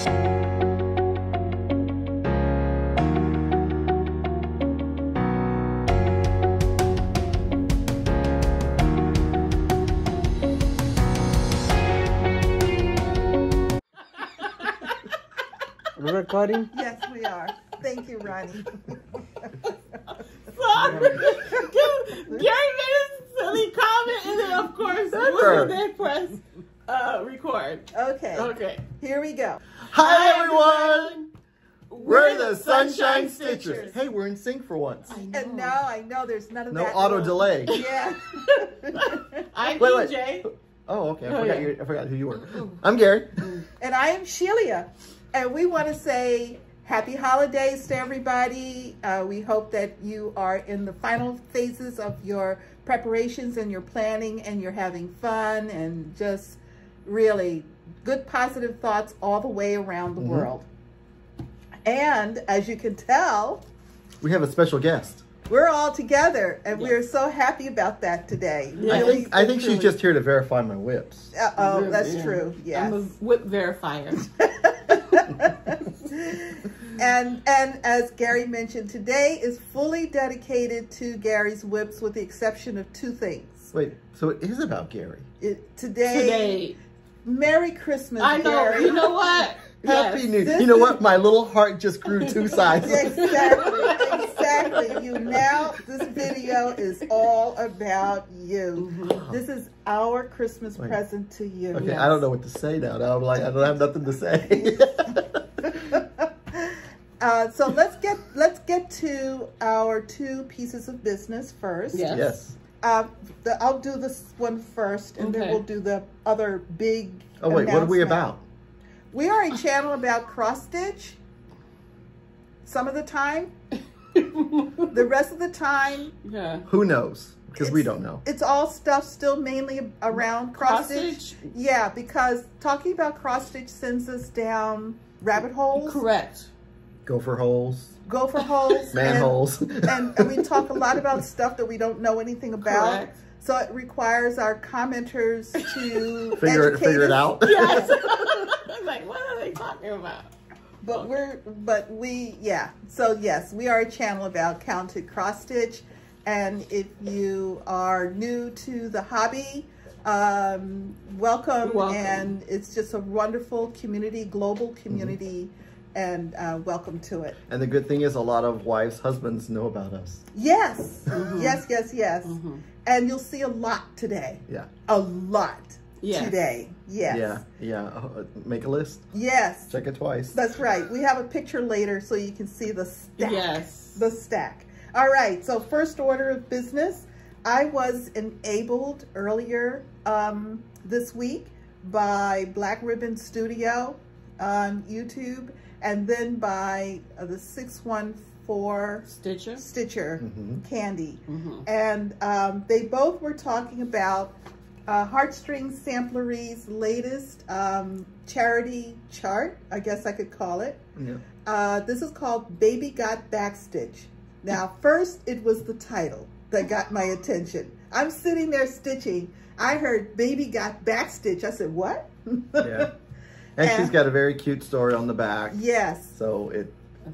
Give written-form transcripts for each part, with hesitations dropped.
We're recording? Yes, we are. Thank you, Ronnie. Sorry. Gary made a silly comment, and then, of course, they press record. Okay. Okay. Here we go. Hi, everyone! We're the Sunshine Stitchers. Hey, we're in sync for once. And now I know there's none of No that. auto delay. Yeah. I'm Wait. DJ. Oh, okay. I forgot who you were. Oh. I'm Gary. And I am Shelia. And we want to say happy holidays to everybody. We hope that you are in the final phases of your preparations and your planning, and you're having fun and just really good positive thoughts all the way around the world. And as you can tell, We have a special guest. we're all together, and we're so happy about that today. Yeah. Really, I think she's just here to verify my whips. oh, that's true. Yes. I'm a whip verifier. And as Gary mentioned, today is fully dedicated to Gary's whips, with the exception of two things. Wait, so it is about Gary. Today. Merry Christmas, I know. Gary. You know what? Happy New Year. You know what? My little heart just grew 2 sizes. Exactly. You now, this video is all about you. Mm-hmm. This is our Christmas present to you. Okay, I don't know what to say now. Now I'm like, I don't have nothing to say. So let's get to our 2 pieces of business first. Yes. I'll do this one first, and then we'll do the other big. Oh wait, what are we about? We are a channel about cross stitch. Some of the time, the rest of the time, Who knows? Because we don't know. it's all stuff still mainly around cross stitch. Yeah, because talking about cross stitch sends us down rabbit holes. Correct. Gopher holes. Gopher holes. Manholes. And we talk a lot about stuff that we don't know anything about. Correct. So it requires our commenters to Figure educate it us. out. Yes. I'm like, what are they talking about? So yes, we are a channel about counted cross stitch. And if you are new to the hobby, welcome. And it's just a wonderful community, global community. And welcome to it. And the good thing is a lot of wives' husbands know about us. Yes. Yes. And you'll see a lot today. Yeah. A lot today. Yes. Yeah. Make a list. Yes. Check it twice. That's right. We have a picture later so you can see the stack. Yes. The stack. All right. So first order of business, I was enabled earlier this week by Black Ribbon Studio on YouTube, and then by the 614 Stitcher Candy. And they both were talking about Heartstrings Samplery's latest charity chart, I guess I could call it. Yeah. This is called Baby Got Backstitch. Now, first it was the title that got my attention. I'm sitting there stitching. I heard Baby Got Backstitch. I said, what? Yeah. And she's got a very cute story on the back. Yes. So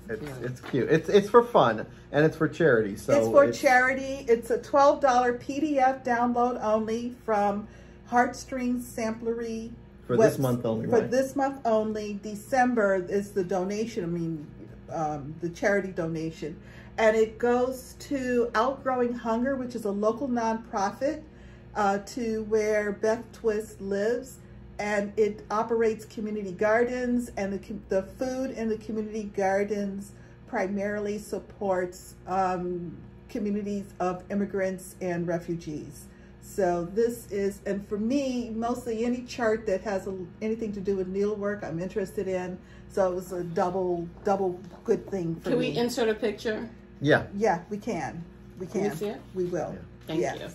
it's cute. It's for fun, and it's for charity. So it's for charity. It's a $12 PDF download only from Heartstrings Samplery. For this month only, right? For this month only. December is the donation, the charity donation. And it goes to Outgrowing Hunger, which is a local nonprofit to where Beth Twist lives. And it operates community gardens, and the food in the community gardens primarily supports communities of immigrants and refugees. So this is, and for me, mostly any chart that has anything to do with needlework, I'm interested in. So it was a double good thing for me. Can we insert a picture? Yeah. Yeah, we can. We can. Can we see it? We will. Yeah. Thank you.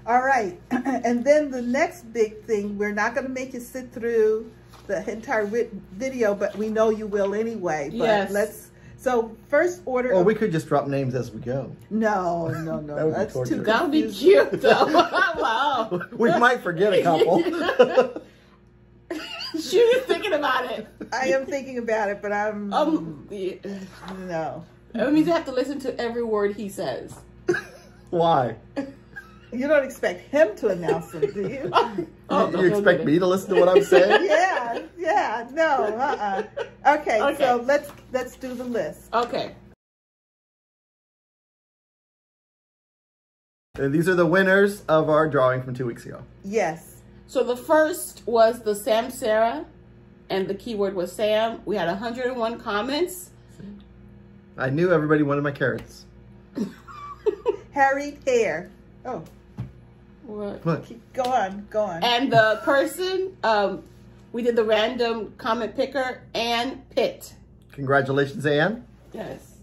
All right, and then the next big thing, we're not going to make you sit through the entire video, but we know you will anyway. But so first order. Or we could just drop names as we go. No. That's too. That would be cute, though. Wow. We might forget a couple. She was thinking about it. I am thinking about it, but I'm Yeah. no. That means you have to listen to every word he says. Why? You don't expect him to announce them, do you? You expect me to listen to what I'm saying? Yeah, no, Okay, so let's do the list. Okay. And these are the winners of our drawing from 2 weeks ago. Yes. So the first was the Sam Sarah, and the keyword was Sam. We had 101 comments. I knew everybody wanted my carrots. Harried hair. Oh. What? Go on. And the person, we did the random comment picker, Ann Pitt. Congratulations, Anne. Yes.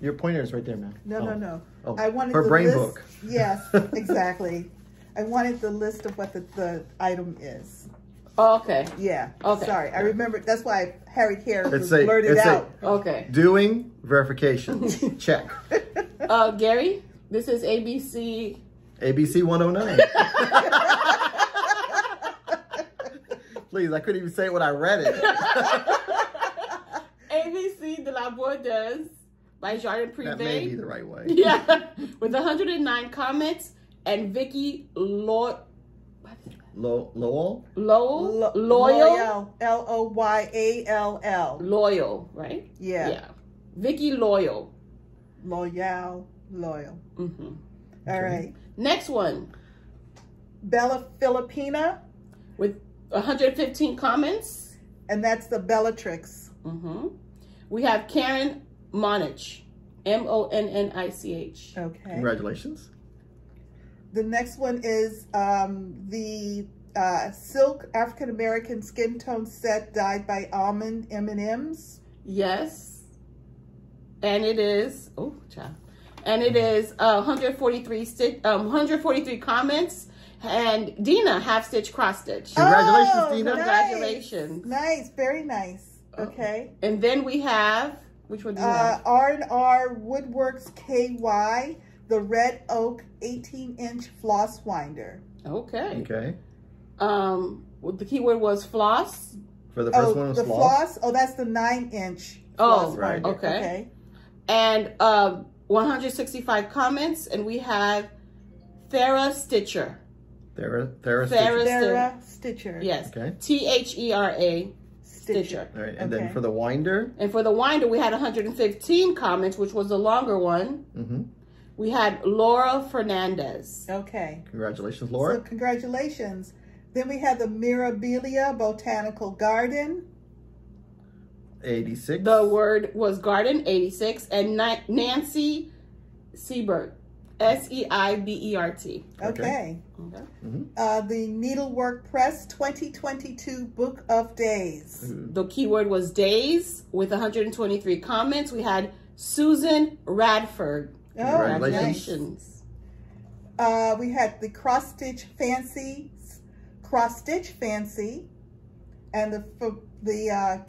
Your pointer is right there, man. No. Oh, I wanted her the brain list. book. Yes, exactly. I wanted the list of what the item is. Oh, okay. Yeah. Okay. Sorry, I remember. That's why harried hair was It's blurted out. Okay. Doing verification. Check. Gary, this is ABC. ABC 109. Please, I couldn't even say it when I read it. ABC de la Bordeaux by Jardin Privé. That may be the right way. Yeah. With 109 comments. And Vicky Lowell? Loyal? Loyal. Loyal, right? Yeah. Vicky Loyal. Loyal. Mm-hmm. All right. Next one. Bella Filipina. With 115 comments. And that's the Bellatrix. Mm-hmm. We have Karen Monich. Monnicch. Okay. Congratulations. The next one is the Silk African American Skin Tone Set dyed by Almond M&M's. Yes. And it is, oh, child. And it is 143 comments. And Dina, half stitch, cross stitch. Congratulations, Dina. Congratulations. Nice, very nice. Okay. And then we have, which one do you have? R&R Woodworks KY, the Red Oak 18-inch floss winder. Okay. Okay. Well, the keyword was floss. For the first one was the floss. Oh, that's the 9-inch Oh, floss right. winder. Okay. And 165 comments, and we have Thera Stitcher. Thera Stitcher. Yes. Okay. Thera Stitcher. All right. And then for the winder. And for the winder, we had 115 comments, which was the longer one. Mm-hmm. We had Laura Fernandez. Okay. Congratulations, Laura. So congratulations. Then we have the Mirabilia Botanical Garden. 86. The word was garden, 86. And Nancy Siebert, Seibert. Okay. Mm-hmm. The Needlework Press 2022 Book of Days. The keyword was days with 123 comments. We had Susan Radford. Congratulations. We had the Cross Stitch Fancy, and the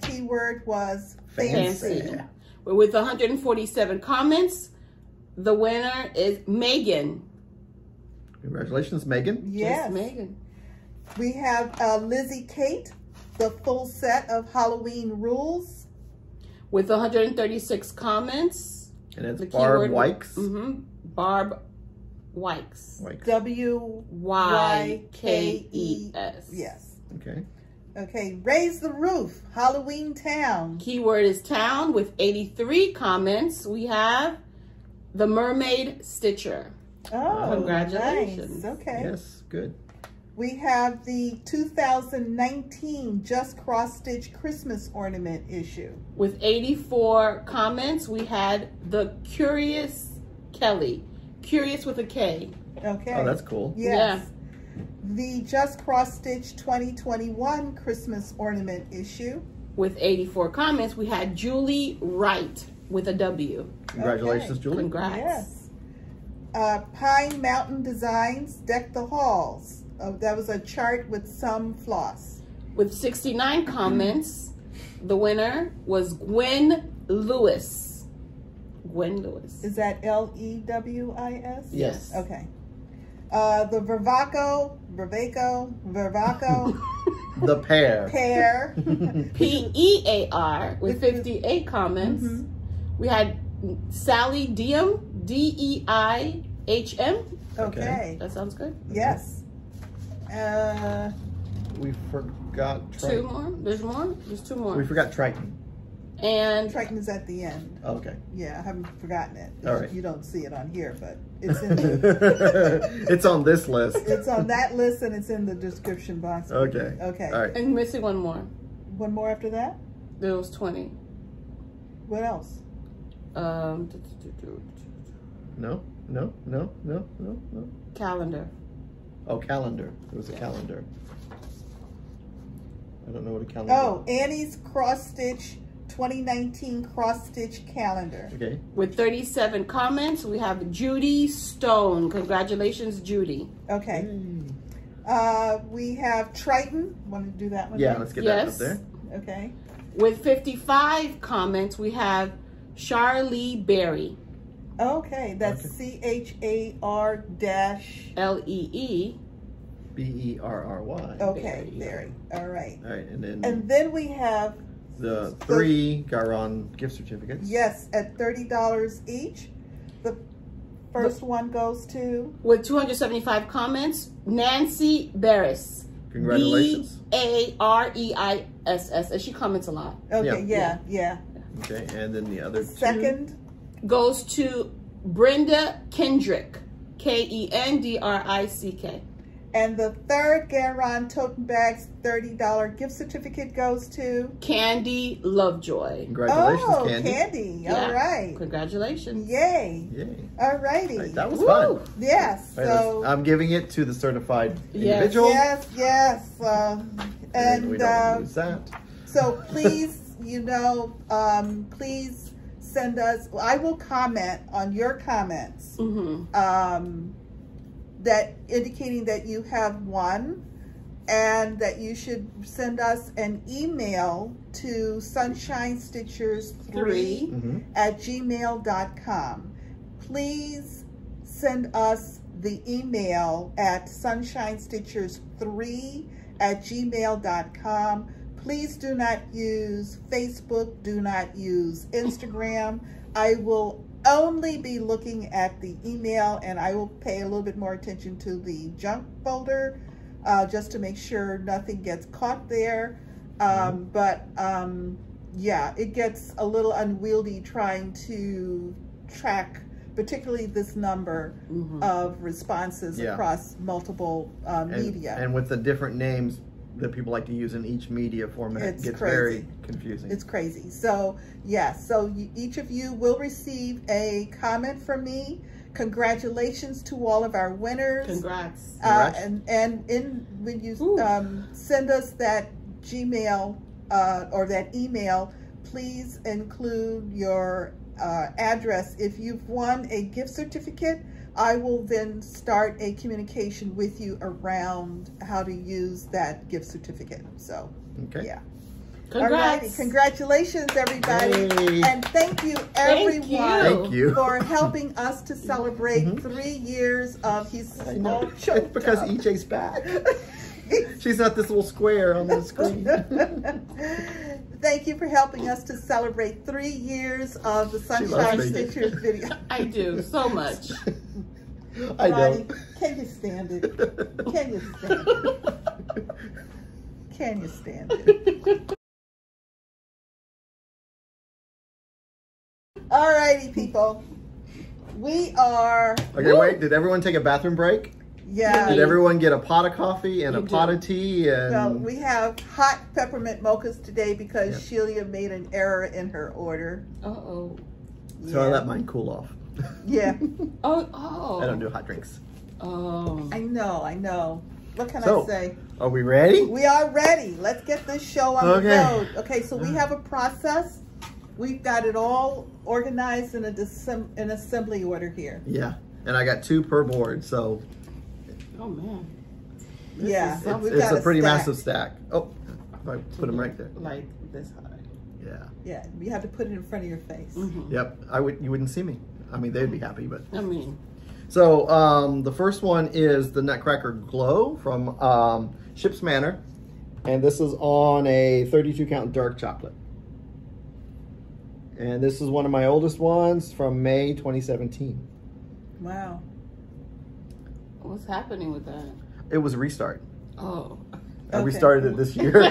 keyword was fancy. With 147 comments, the winner is Megan. Congratulations, Megan. Yes, Megan. We have Lizzie Kate, the full set of Halloween rules. With 136 comments. And it's Barb Wykes. Mm-hmm. Barb Wykes. W-Y-K-E-S. Yes. Okay. Okay, Raise the Roof, Halloween Town. Keyword is town with 83 comments. We have the Mermaid Stitcher. Oh, congratulations. Nice. Okay. Yes, good. We have the 2019 Just Cross Stitch Christmas Ornament issue. With 84 comments, we had the Curious Kelly. Curious with a K. Okay. Oh, that's cool. Yes. Yeah. The Just Cross Stitch 2021 Christmas Ornament issue. With 84 comments, we had Julie Wright with a W. Congratulations, Okay. Julie. Congrats. Yes. Pine Mountain Designs Deck the Halls. That was a chart with some floss. With 69 comments, the winner was Gwen Lewis. Gwen Lewis. Is that Lewis? Yes. Okay. The Vervaco The Pear. Pear. Pear with 58 comments. Mm-hmm. We had Sally Diem, Deihm. Okay. That sounds good. Yes. We forgot Triton. Two more. There's more. There's two more. We forgot Triton. And Triton is at the end. Okay. Yeah, I haven't forgotten it. All right. You don't see it on here, but it's in the, It's on this list. it's on that list and it's in the description box. Okay. Okay. All right. and missing one more. One more after that? There was 20. What else? No. Calendar. Oh, calendar. It was a calendar. I don't know what a calendar Oh, Annie's Cross Stitch 2019 Cross Stitch Calendar. is. Okay. With 37 comments, we have Judy Stone. Congratulations, Judy. Okay. We have Triton. Want to do that one? Yeah, next? let's get that up Yes. there. Okay. With 55 comments, we have Charlie Berry. Okay, that's CHAR dash. Lee. Berry. Okay, Berry. All right. All right, And then we have, the 3 Garon gift certificates. yes, at $30 each. The first one goes to, With 275 comments, Nancy Barris. Congratulations. Bareiss. And she comments a lot. okay, Yeah. yeah. Okay, and then the other Second, Goes to Brenda Kendrick. Kendrick. and the third Garon Totem Bags $30 gift certificate goes to, Candy Lovejoy. Congratulations, oh, Candy. Yeah. All right. Congratulations. Yay. Yay. All righty. All right, that was Woo. fun. Yes. All right, So, I'm giving it to the certified Yes. individual. yes. And we don't lose that. So please, please send us, I will comment on your comments that indicating that you have won, and that you should send us an email to sunshinestitchers3@gmail.com. Please send us the email at sunshinestitchers3@gmail.com. Please do not use Facebook, do not use Instagram. I will only be looking at the email, and I will pay a little bit more attention to the junk folder just to make sure nothing gets caught there. Yeah, it gets a little unwieldy trying to track particularly this number of responses across multiple media. And with the different names that people like to use in each media format, It's gets crazy. very confusing. It's crazy. So, yes, each of you will receive a comment from me. Congratulations to all of our winners. Congrats. And when you send us that Gmail or that email, please include your address. If you've won a gift certificate, I will then start a communication with you around how to use that gift certificate. So, Okay. yeah. Congrats. Alrighty, congratulations, everybody. Yay. And thank you, everyone, Thank you. for helping us to celebrate 3 years of his I know. small It's because EJ's back. She's not this little square on the screen. Thank you for helping us to celebrate 3 years of the Sunshine loves me. Stitchers video. I do so much. I Ronnie, know. can you stand it? Can you stand it? Can you stand it? Alrighty, people. We are. Okay, wait. Did everyone take a bathroom break? Yeah. Did everyone get a pot of coffee and a You pot did. of tea? And Well, we have hot peppermint mochas today because Shelia made an error in her order. Uh-oh. so I let mine cool off. Yeah. Oh. I don't do hot drinks. Oh. I know. What can So, I say? Are we ready? We are ready. Let's get this show on the road. Okay, so we have a process. We've got it all organized in an assembly order here. Yeah. And I got 2 per board, so Oh, man. Yeah. we've it's got a pretty stack. massive stack. Oh, if I put them right there. Like this high. Yeah. Yeah, you have to put it in front of your face. Yep. You wouldn't see me. I mean, they'd be happy, but. I mean. So the first one is the Nutcracker Glow from Ship's Manor. And this is on a 32 count dark chocolate. And this is one of my oldest ones from May 2017. Wow. What's happening with that? It was a restart. Oh. I Okay. restarted it this year.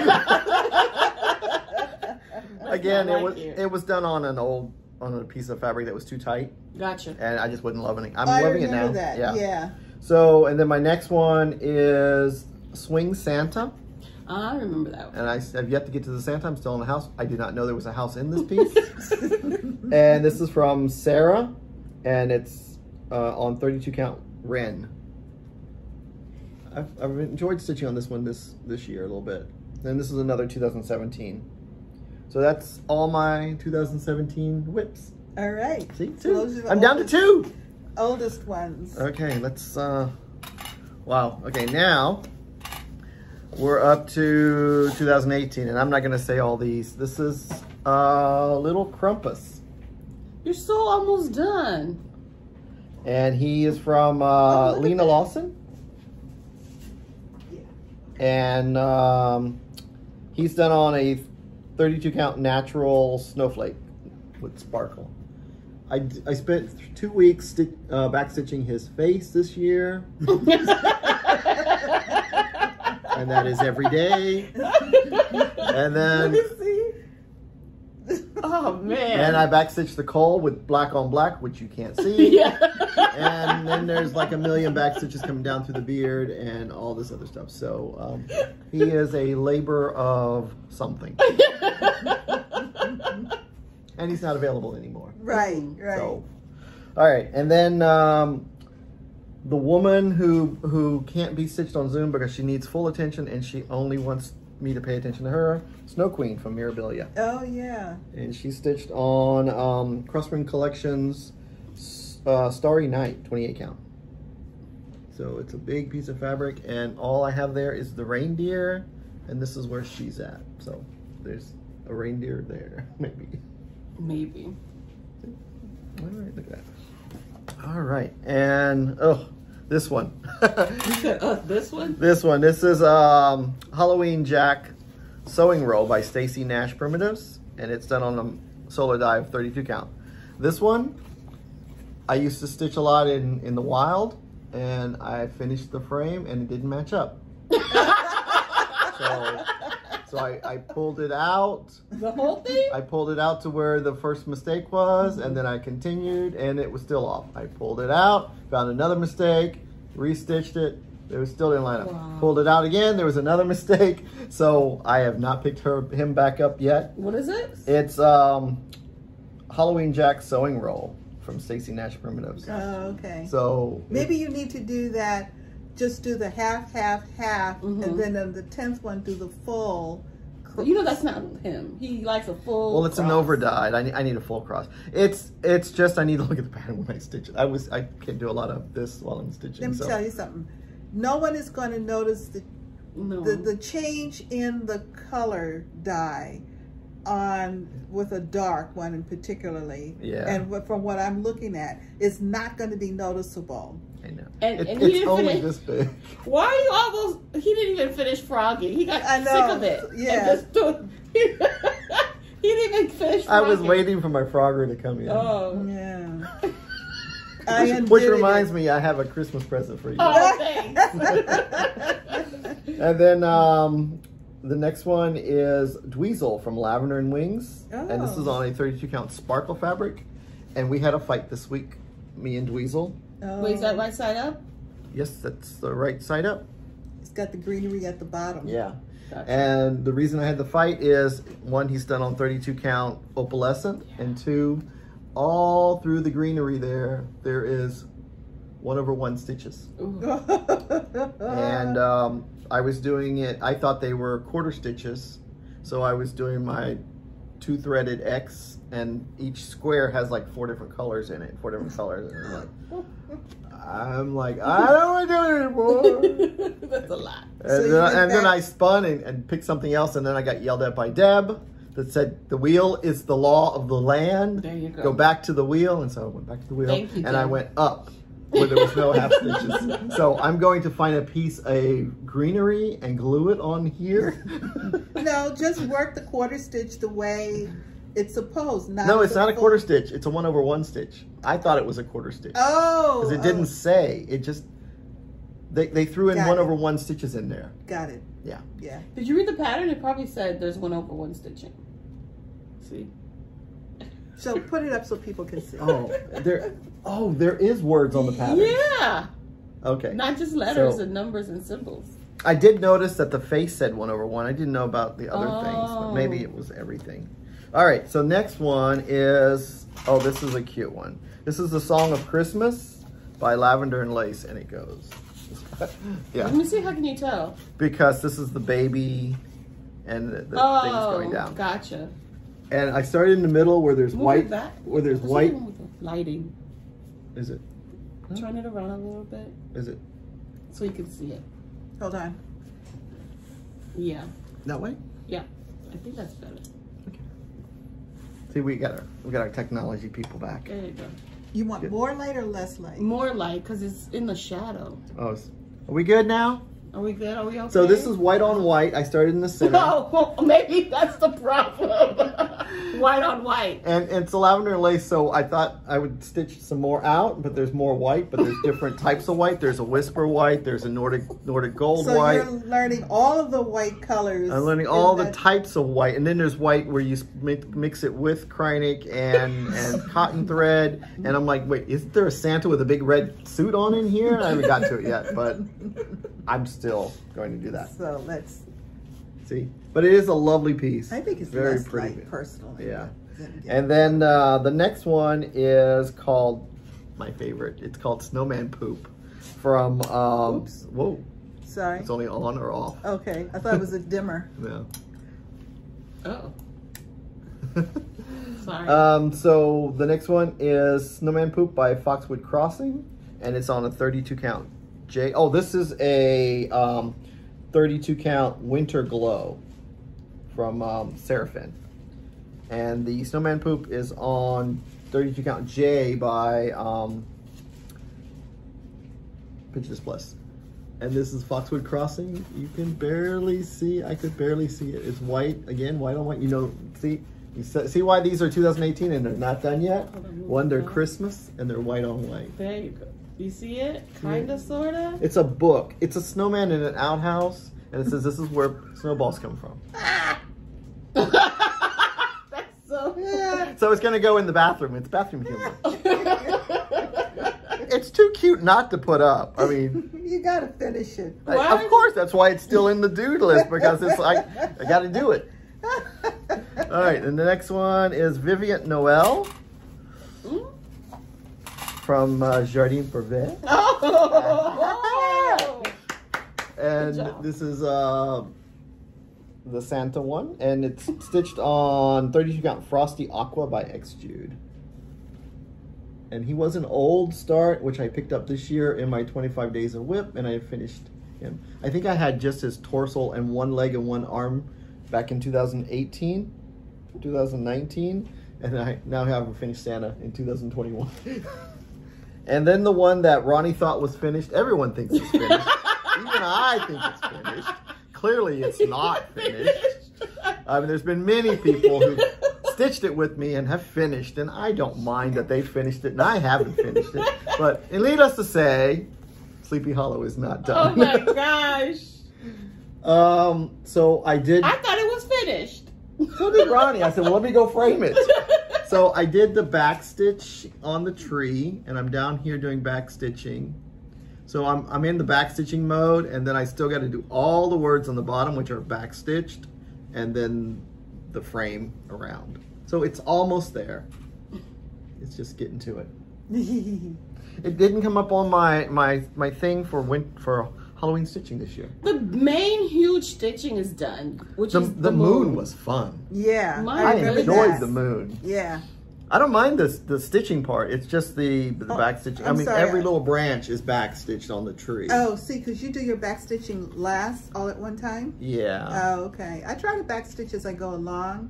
Again, it was done on a piece of fabric that was too tight. Gotcha. And I just wasn't loving it. I'm loving it now. That. Yeah. So, and then my next one is Swing Santa. I remember that one. And I have yet to get to the Santa. I'm still in the house. I did not know there was a house in this piece. And this is from Sarah. And it's on 32 count Wren. I've enjoyed stitching on this one this year a little bit. And this is another 2017. So that's all my 2017 whips. All right. See, So those are the I'm down to 2. Oldest ones. Okay, let's, wow. Okay, now we're up to 2018, and I'm not going to say all these. This is Little Crumpus. You're so almost done. And he is from Lena Lawson. And he's done on a 32 count natural snowflake with sparkle. I spent 2 weeks back stitching his face this year. And that is every day. And then oh man. And I backstitched the coal with black on black, which you can't see. Yeah. And then there's like a million back stitches coming down through the beard and all this other stuff. So he is a labor of something. And he's not available anymore. Right, right. So, all right. And then the woman who can't be stitched on Zoom because she needs full attention and she only wants me to pay attention to her, Snow Queen from Mirabilia. Oh, yeah. And she's stitched on Crosswind Collections Starry Night 28 count. So it's a big piece of fabric, and all I have there is the reindeer, and this is where she's at. So there's a reindeer there, maybe. Maybe. All right, look at that. All right, and this one. You said this one? This one. This is Halloween Jack Sewing Roll by Stacy Nash Primitives, and it's done on a solar die of 32 count. This one, I used to stitch a lot in the wild, and I finished the frame, and it didn't match up. So I pulled it out. The whole thing? I pulled it out to where the first mistake was, and then I continued, and it was still off. I pulled it out, found another mistake, restitched it. It was still didn't line up. Wow. Pulled it out again. There was another mistake. So I have not picked him back up yet. What is it? It's Halloween Jack Sewing Roll from Stacy Nash Primitives. Oh, okay. So maybe you need to do that. Just do the half, and then on the 10th one, do the full. You know that's not him. He likes a full. Well, it's cross. an over dyed. I need a full cross. It's just I need to look at the pattern when I stitch it. I can't do a lot of this while I'm stitching. Let me tell you something. No one is going to notice the change in the color dye with a dark one in particularly. Yeah. And from what I'm looking at, it's not going to be noticeable. I know. And it's only this big. Why are you almost? He didn't even finish frogging. He got sick of it. Yeah. And just he didn't even finish. I was frogging. waiting for my frogger to come in. Oh yeah. Which reminds me, I have a Christmas present for you. Oh, thanks. And then the next one is Dweezil from Lavender and Wings. Oh. And this is on a 32 count sparkle fabric. And we had a fight this week, me and Dweezil. Oh. Wait, is that right side up? Yes, that's the right side up. It's got the greenery at the bottom. Yeah. Gotcha. And the reason I had the fight is, one, he's done on 32 count opalescent, and two, all through the greenery there is 1/1 stitches. And I was doing it, I thought they were quarter stitches, so I was doing my 2-threaded X, and each square has like 4 different colors in it, 4 different colors, and I'm like, I don't want to do it anymore. That's a lot. And then I spun and picked something else, and then I got yelled at by Deb that said the wheel is the law of the land. There you go. Go back to the wheel. And so I went back to the wheel. Thank you, and I Deb. went up. where there was no half stitches. So I'm going to find a piece of greenery and glue it on here. No, just work the quarter stitch the way it's supposed. No, it's not a quarter stitch. It's a 1/1 stitch. I thought it was a quarter stitch. Oh. Because it didn't say. It just, they threw in 1/1 stitches in there. Got it. Yeah. Yeah. Did you read the pattern? It probably said there's 1/1 stitching. See? So put it up so people can see. There is words on the pattern. Yeah. Okay. Not just letters and numbers and symbols. I did notice that the face said 1/1. I didn't know about the other things, but maybe it was everything. All right, so next one is, this is a cute one. This is the Song of Christmas by Lavender and Lace, and it goes. Yeah. Let me see, how can you tell? Because this is the baby and the thing's going down. Gotcha. And I started in the middle where there's white. Where there's white. Lighting. Is it? Turn it around a little bit. Is it? So you can see it. Hold on. Yeah. That way? Yeah. I think that's better. Okay. See, we got our technology people back. There you go. You want more light or less light? More light, because it's in the shadow. Oh, are we good now? Are we good? Are we okay? So this is white on white. I started in the center. Oh, maybe that's the problem. White on white. And it's a lavender and lace, so I thought I would stitch some more out, but there's more white, but there's different types of white. There's a whisper white, there's a Nordic gold white. So you're learning all of the white colors. I'm learning all the types of white, and then there's white where you mix it with Kreinik and cotton thread, and I'm like, wait, isn't there a Santa with a big red suit on in here? I haven't got to it yet, but I'm still going to do that. So let's see. But it is a lovely piece. I think it's very less pretty, light, personally. Yeah. And then the next one is called my favorite. It's called Snowman Poop from. Oops. Whoa. Sorry. It's only on or off. Okay, I thought it was a dimmer. No. Oh. Sorry. So the next one is Snowman Poop by Foxwood Crossing, and it's on a 32 count. This is a 32 count Winter Glow from Seraphim. And the Snowman Poop is on 32 count J by Pinterest Plus. And this is Foxwood Crossing. You can barely see, I could barely see it. It's white, again, white on white. You know, see why these are 2018 and they're not done yet? One, they're Christmas, and they're white on white. There you go. You see it? Kinda, sorta? It's a book. It's a snowman in an outhouse, and it says this is where snowballs come from. That's so... Yeah. So it's gonna go in the bathroom. It's bathroom humor. It's too cute not to put up. I mean... You gotta finish it. Of course, that's why it's still in the dude list, because it's like, I gotta do it. All right, and the next one is Vivian Noel. From Jardin Privé. Oh! And this is the Santa one, and it's stitched on 32 count Frosty Aqua by X Jude. And he was an old start, which I picked up this year in my 25 days of whip, and I finished him. I think I had just his torso and one leg and one arm back in 2018, 2019, and I now have a finished Santa in 2021. And then the one that Ronnie thought was finished, everyone thinks it's finished. Even I think it's finished. Clearly it's not finished. I mean, there's been many people who stitched it with me and have finished, and I don't mind that they finished it and I haven't finished it. But it leads us to say, Sleepy Hollow is not done. Oh my gosh. So I did. I thought it was finished. So did Ronnie. I said, well, let me go frame it. So I did the back stitch on the tree, and I'm down here doing back stitching. So I'm in the back stitching mode, and then I still got to do all the words on the bottom, which are back stitched, and then the frame around. So it's almost there. It's just getting to it. It didn't come up on my thing for Halloween stitching this year. The main huge stitching is done, which is the moon was fun. Yeah, I enjoyed the moon. Yeah. I don't mind the stitching part. It's just the back stitching. I mean, every little branch is back stitched on the tree. Oh, see, because you do your back stitching last all at one time? Yeah. Oh, okay. I try to back stitch as I go along.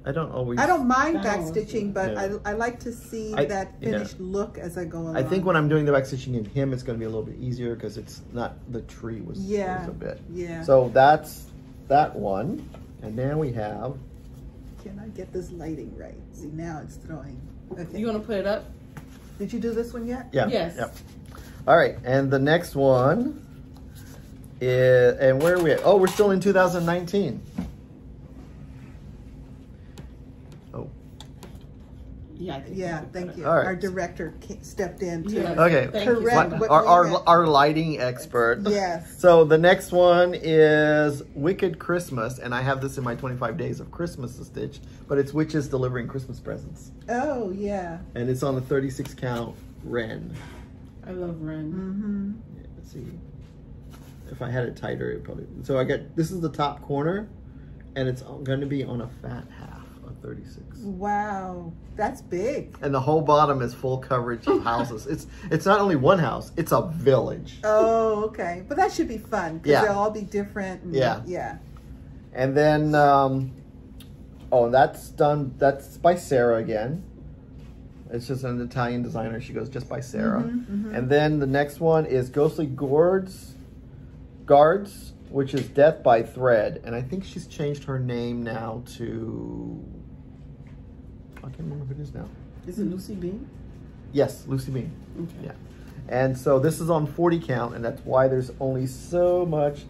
I don't always. I don't mind back stitching, but Yeah. I like to see that finished look as I go along. I think when I'm doing the back stitching in him, it's going to be a little bit easier because it's not, the tree was a bit. Yeah. So that's that one. And then we have. Can I get this lighting right? See, now it's throwing. Okay. You want to put it up? Did you do this one yet? Yeah. Yes. Yep. All right. And the next one is, and where are we at? Oh, we're still in 2019. Yeah, I think Yeah, thank you. All right. Our director stepped in to Okay. correct what Our lighting expert. Yes. So the next one is Wicked Christmas, and I have this in my 25 days of Christmas to stitch, but it's witches delivering Christmas presents. Oh, yeah. And it's on the 36 count Wren. I love Ren. Mm-hmm. Yeah, let's see. If I had it tighter, it probably. So I got, this is the top corner, and it's going to be on a fat half of 36. Wow. That's big. And the whole bottom is full coverage of houses. It's not only one house, it's a village. Oh, okay. But that should be fun because Yeah. they'll all be different. And, Yeah. Yeah. And then, oh, that's done. That's by Sarah again. It's just an Italian designer. She goes just by Sarah. And then the next one is Ghostly Guards, which is Death by Thread. And I think she's changed her name now to, I can't remember who it is now. Is it Lucy Bean? Yes, Lucy Bean. Okay. Yeah. And so this is on 40 count, and that's why there's only so much.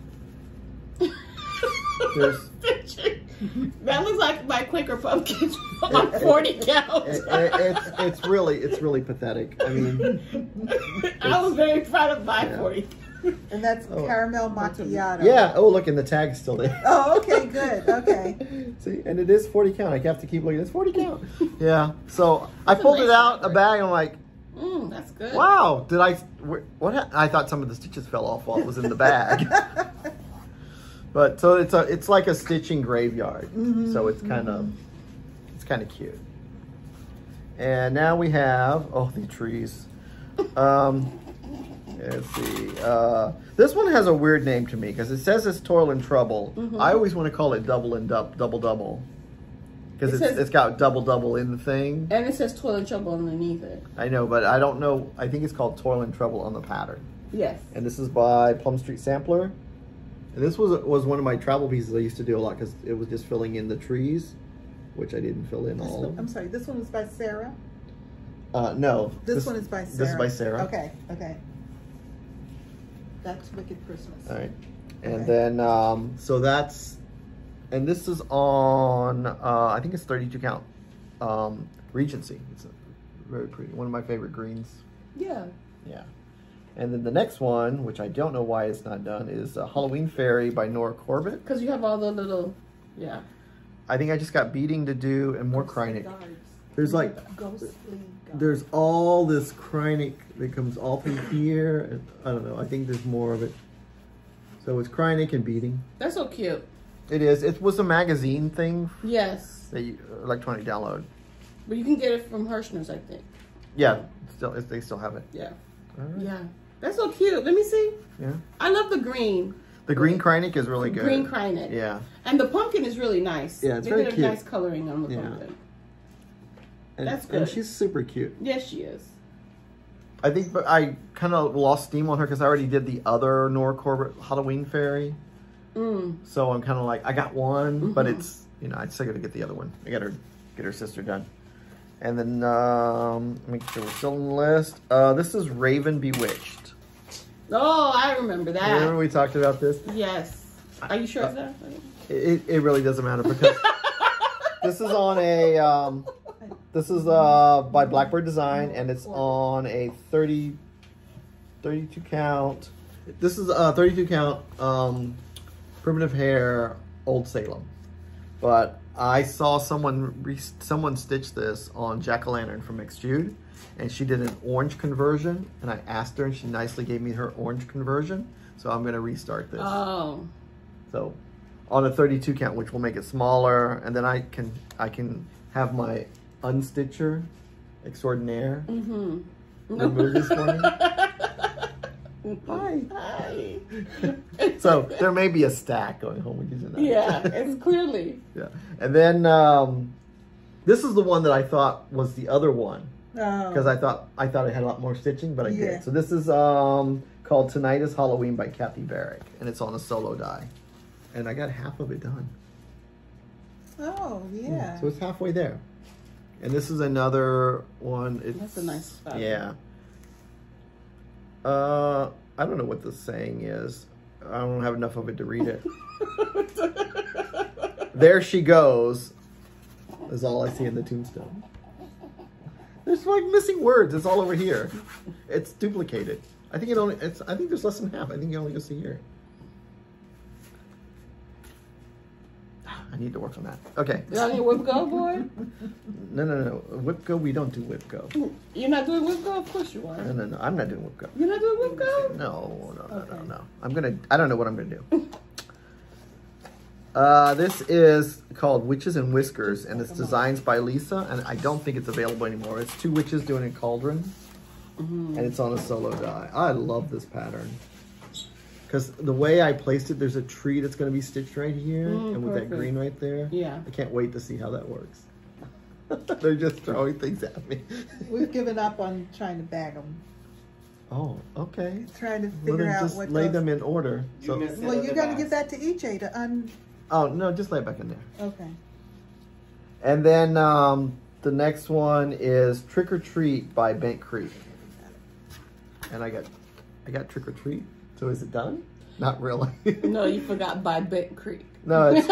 That looks like my Quaker pumpkin on 40 count. It's really pathetic. I mean, I was very proud of my 40. And that's caramel macchiato. Yeah. Oh, look, and the tag's still there. Oh, okay, good. Okay. See, and it is 40 count. I have to keep looking. It's 40 count. Yeah. So I pulled it out a bag. And I'm like, that's good. wow. Did I? What? I thought some of the stitches fell off while it was in the bag. But so it's like a stitching graveyard. So it's kind of cute. And now we have the trees. Let's see. This one has a weird name to me because it says it's Toil and Trouble. I always want to call it Double and Double because it's got double in the thing. And it says Toil and Trouble underneath it. I know, but I don't know. I think it's called Toil and Trouble on the pattern. Yes. And this is by Plum Street Sampler. And this was one of my travel pieces I used to do a lot because it was just filling in the trees, which I didn't fill in all of. I'm sorry, this one was by Sarah? No. This one is by Sarah. This is by Sarah. Okay. That's Wicked Christmas. All right. And then, so that's, and this is on, I think it's 32 count, Regency. It's very pretty. One of my favorite greens. Yeah. Yeah. And then the next one, which I don't know why it's not done, is Halloween Fairy by Nora Corbin. Because you have all the little, I think I just got beading to do and more Krynic. There's like, there's all this Krynic that comes all through here. And I don't know. I think there's more of it. So it's Krynic and beading. That's so cute. It is. It was a magazine thing. Yes. That you electronic download. But you can get it from Hirschner's, I think. Yeah. They still have it. Yeah. All right. Yeah. That's so cute. Let me see. Yeah. I love the green. The green Krynic is really good. Green Krynic. Yeah. And the pumpkin is really nice. Yeah, it's very cute. cute. Nice coloring on the pumpkin. And, that's good. And she's super cute. Yes, she is. I think I kind of lost steam on her because I already did the other Nora Corbett Halloween Fairy. So I'm kind of like, I got one, but it's, I still got to get the other one. I got to get her sister done. And then, make sure we're still on the list. This is Raven Bewitched. Oh, I remember that. Remember we talked about this? Yes. Are you sure of that? It really doesn't matter because this is on a, this is by Blackbird Design and it's on a 32 count. This is a 32 count primitive hair Old Salem. But I saw someone stitch this on Jack-o'-lantern from Mixed Jude, and she did an orange conversion, and I asked her, and she nicely gave me her orange conversion, so I'm going to restart this. Oh. So, on a 32 count, which will make it smaller, and then I can have my unstitcher extraordinaire remove this for me. Hi. So there may be a stack going home with using that. Yeah, it's clearly. Yeah. And then This is the one that I thought was the other one. Oh. Because I thought it had a lot more stitching, but I Yeah. did. So this is called Tonight is Halloween by Kathy Barrick, and it's on a solo die. And I got half of it done. Oh, yeah. So it's halfway there. And this is another one. That's a nice fabric. Yeah. I don't know what the saying is. I don't have enough of it to read it. There she goes is all I see in the tombstone. There's like missing words. It's all over here. It's duplicated. I think I think there's less than half. I think you only go see here. I need to work on that. Okay. You on your whip go, boy? No. Whip go, we don't do whip go. You're not doing whip go? Of course you are. No. I'm not doing whip go. You're not doing whip go? No. Okay. I don't know what I'm gonna do. This is called Witches and Whiskers, and it's designs by Lisa, and I don't think it's available anymore. It's two witches doing a cauldron, and it's on a solo die. I love this pattern. Because the way I placed it, there's a tree that's going to be stitched right here, and with that green right there. Yeah. I can't wait to see how that works. They're just throwing things at me. We've given up on trying to bag them. Oh, okay. Trying to Well, figure then out just what lay goes. them in order. So, Well, you're going to give that to EJ to oh, no, just lay it back in there. Okay. And then the next one is Trick or Treat by Bent Creek. And I got Trick or Treat. So is it done? Not really. No, you forgot by Bent Creek. No, it's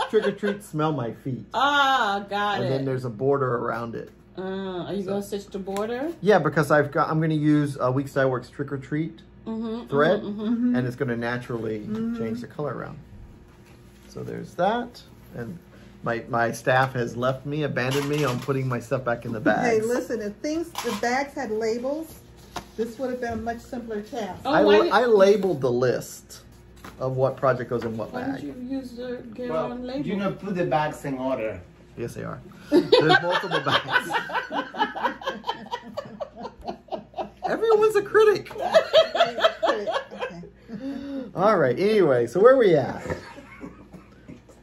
Trick or Treat, Smell My Feet. Ah, got it. And then there's a border around it. Are you gonna stitch the border? Yeah, because I'm gonna use Weeks Dye Works Trick or Treat thread, and it's gonna naturally change the color around. So there's that, and my staff has left me, abandoned me on putting my stuff back in the bags. Hey, listen, if the bags had labels, this would have been a much simpler task. Oh, I labeled the list of what project goes in what Why bag. did you use the Well, label? you know, put the bags in order. Yes, they are. There's multiple bags. Everyone's a critic. Okay. All right. Anyway, so where are we at?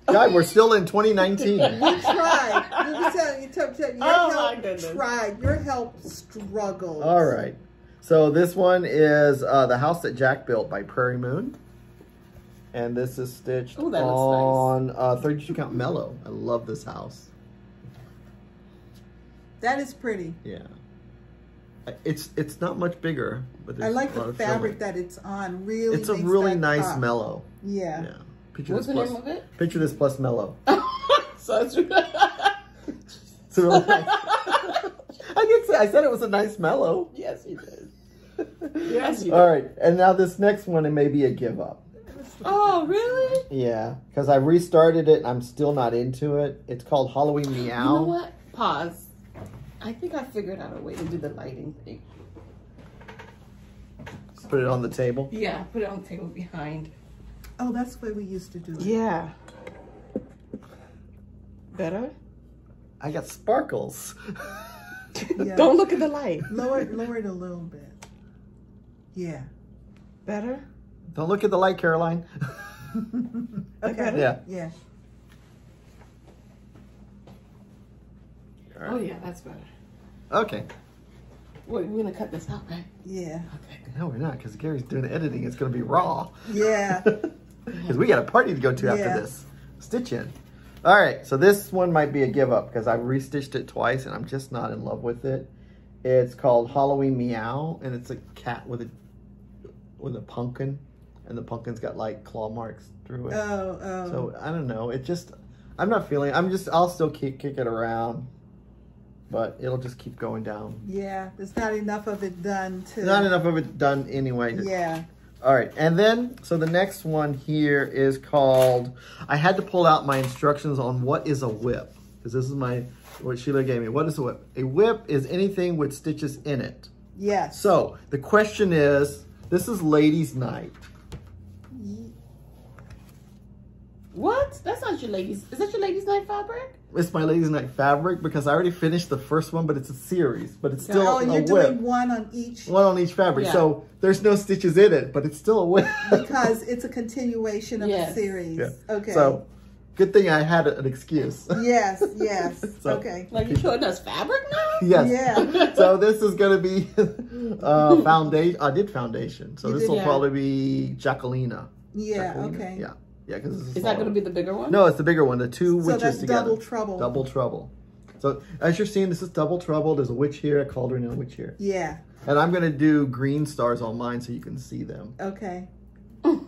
God, we're still in 2019. We tried. Oh, my goodness. Tried. Your help struggled. All right. So this one is The House That Jack Built by Prairie Moon. And this is stitched Ooh, that looks on 32 count mellow. I love this house. That is pretty. Yeah. It's not much bigger, but there's I like a lot the of fabric filling. that it's on. Really, It's a makes really that nice pop. mellow. Yeah. Yeah. Picture What's this the plus, name of it? Picture this plus mellow. So it's It's a really nice. I said it was a nice mellow. yes, you did. Yes, you did. All right, and now this next one, it may be a give up. Oh, really? Yeah, because I restarted it and I'm still not into it. It's called Halloween Meow. You know what? Pause. I think I figured out a way to do the lighting thing. Put it on the table. Yeah, put it on the table behind. Oh, that's the way we used to do it. Yeah. Better? I got sparkles. Yeah. Don't look at the light. Lower it a little bit. Yeah. Better? Don't look at the light, Caroline. Okay. Yeah. Yeah. All right. Oh, yeah, that's better. Okay. Wait, we're going to cut this out, right? Yeah. Okay. No, we're not, because Gary's doing the editing. It's going to be raw. Yeah. Because we got a party to go to Yeah. after this. Stitch in. All right, so this one might be a give up because I've restitched it twice and I'm just not in love with it. It's called Halloween Meow, and it's a cat with a pumpkin, and the pumpkin's got like claw marks through it. Oh. So I don't know. It just, I'm not feeling. I'll still kick it around, but it'll just keep going down. Yeah. There's not enough of it done to. Not enough of it done anyway. Yeah. All right, and then, so the next one here is called, I had to pull out my instructions on what is a whip, because this is what Shelia gave me. What is a whip? A whip is anything with stitches in it. Yes. So, the question is, this is Ladies' Night. What? That's not your ladies. Is that your ladies' night fabric? It's my Ladies' Night fabric, because I already finished the first one, but it's a series, but it's still Oh, and a you're whip. doing one on each One on each fabric, Yeah. so there's no stitches in it, but it's still a whip. because it's a continuation of Yes. the series. Yeah. Okay. So, Good thing I had an excuse. Yes, yes. So- Okay. Like you showing us fabric now? Yes. Yeah. So this is going to be foundation. I did foundation. So You this did, will yeah. probably be Jacquelina. Yeah, Jacquelina? okay. Yeah. Yeah, because Is that going to be the bigger one? No, it's the bigger one. The two So witches that's together. double trouble. Double trouble. So as you're seeing, this is double trouble. There's a witch here, a cauldron, and a witch here. Yeah. And I'm going to do green stars on mine so you can see them. Okay. And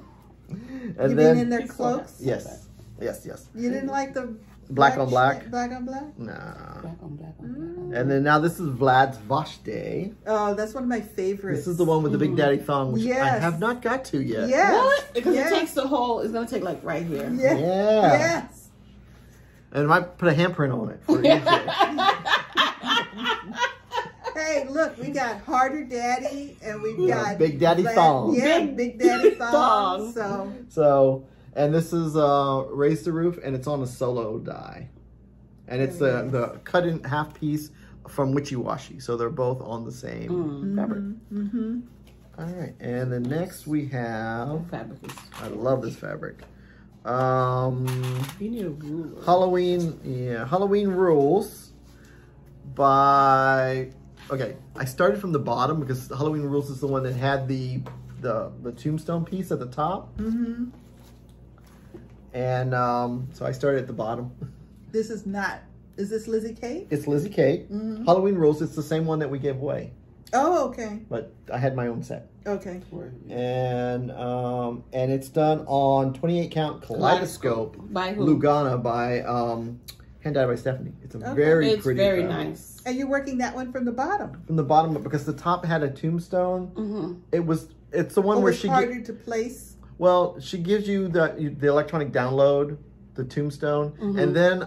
You then mean in their cloaks? yes. Yes, yes. You didn't like the Black on black? Black on black? Nah. Black on black on black. And then now this is Vlad's Vash Day. Oh, that's one of my favorites. This is the one with the Big Daddy thong, which I Yes. have not got to yet. Yes. What? Because Yes. it takes the whole, it's going to take like right here. Yeah. Yeah. Yes. And I might put a handprint on it for EJ. Hey, look, we got Harder Daddy and we got Big Daddy thong. Yeah, Big Daddy thong. Thong. So And this is Raise the Roof, and it's on a solo die. And it's the cut in half piece from Witchy Washy. So they're both on the same fabric. All right, and then next we have, Fabric is, I love this fabric. you need a ruler. Halloween Rules by, okay, I started from the bottom because Halloween Rules is the one that had the tombstone piece at the top. And so I started at the bottom. this is this Lizzie Kate? It's Lizzie Kate. Halloween Rules, it's the same one that we gave away. Oh, okay. But I had my own set. Okay. And it's done on 28 count kaleidoscope. By who? Lugana by hand dyed by Stephanie. It's a very It's pretty very fabric. nice. And you're working that one from the bottom. From the bottom, because the top had a tombstone. It's the one Oh, where it's she harder to place. well, she gives you the electronic download, the tombstone, and then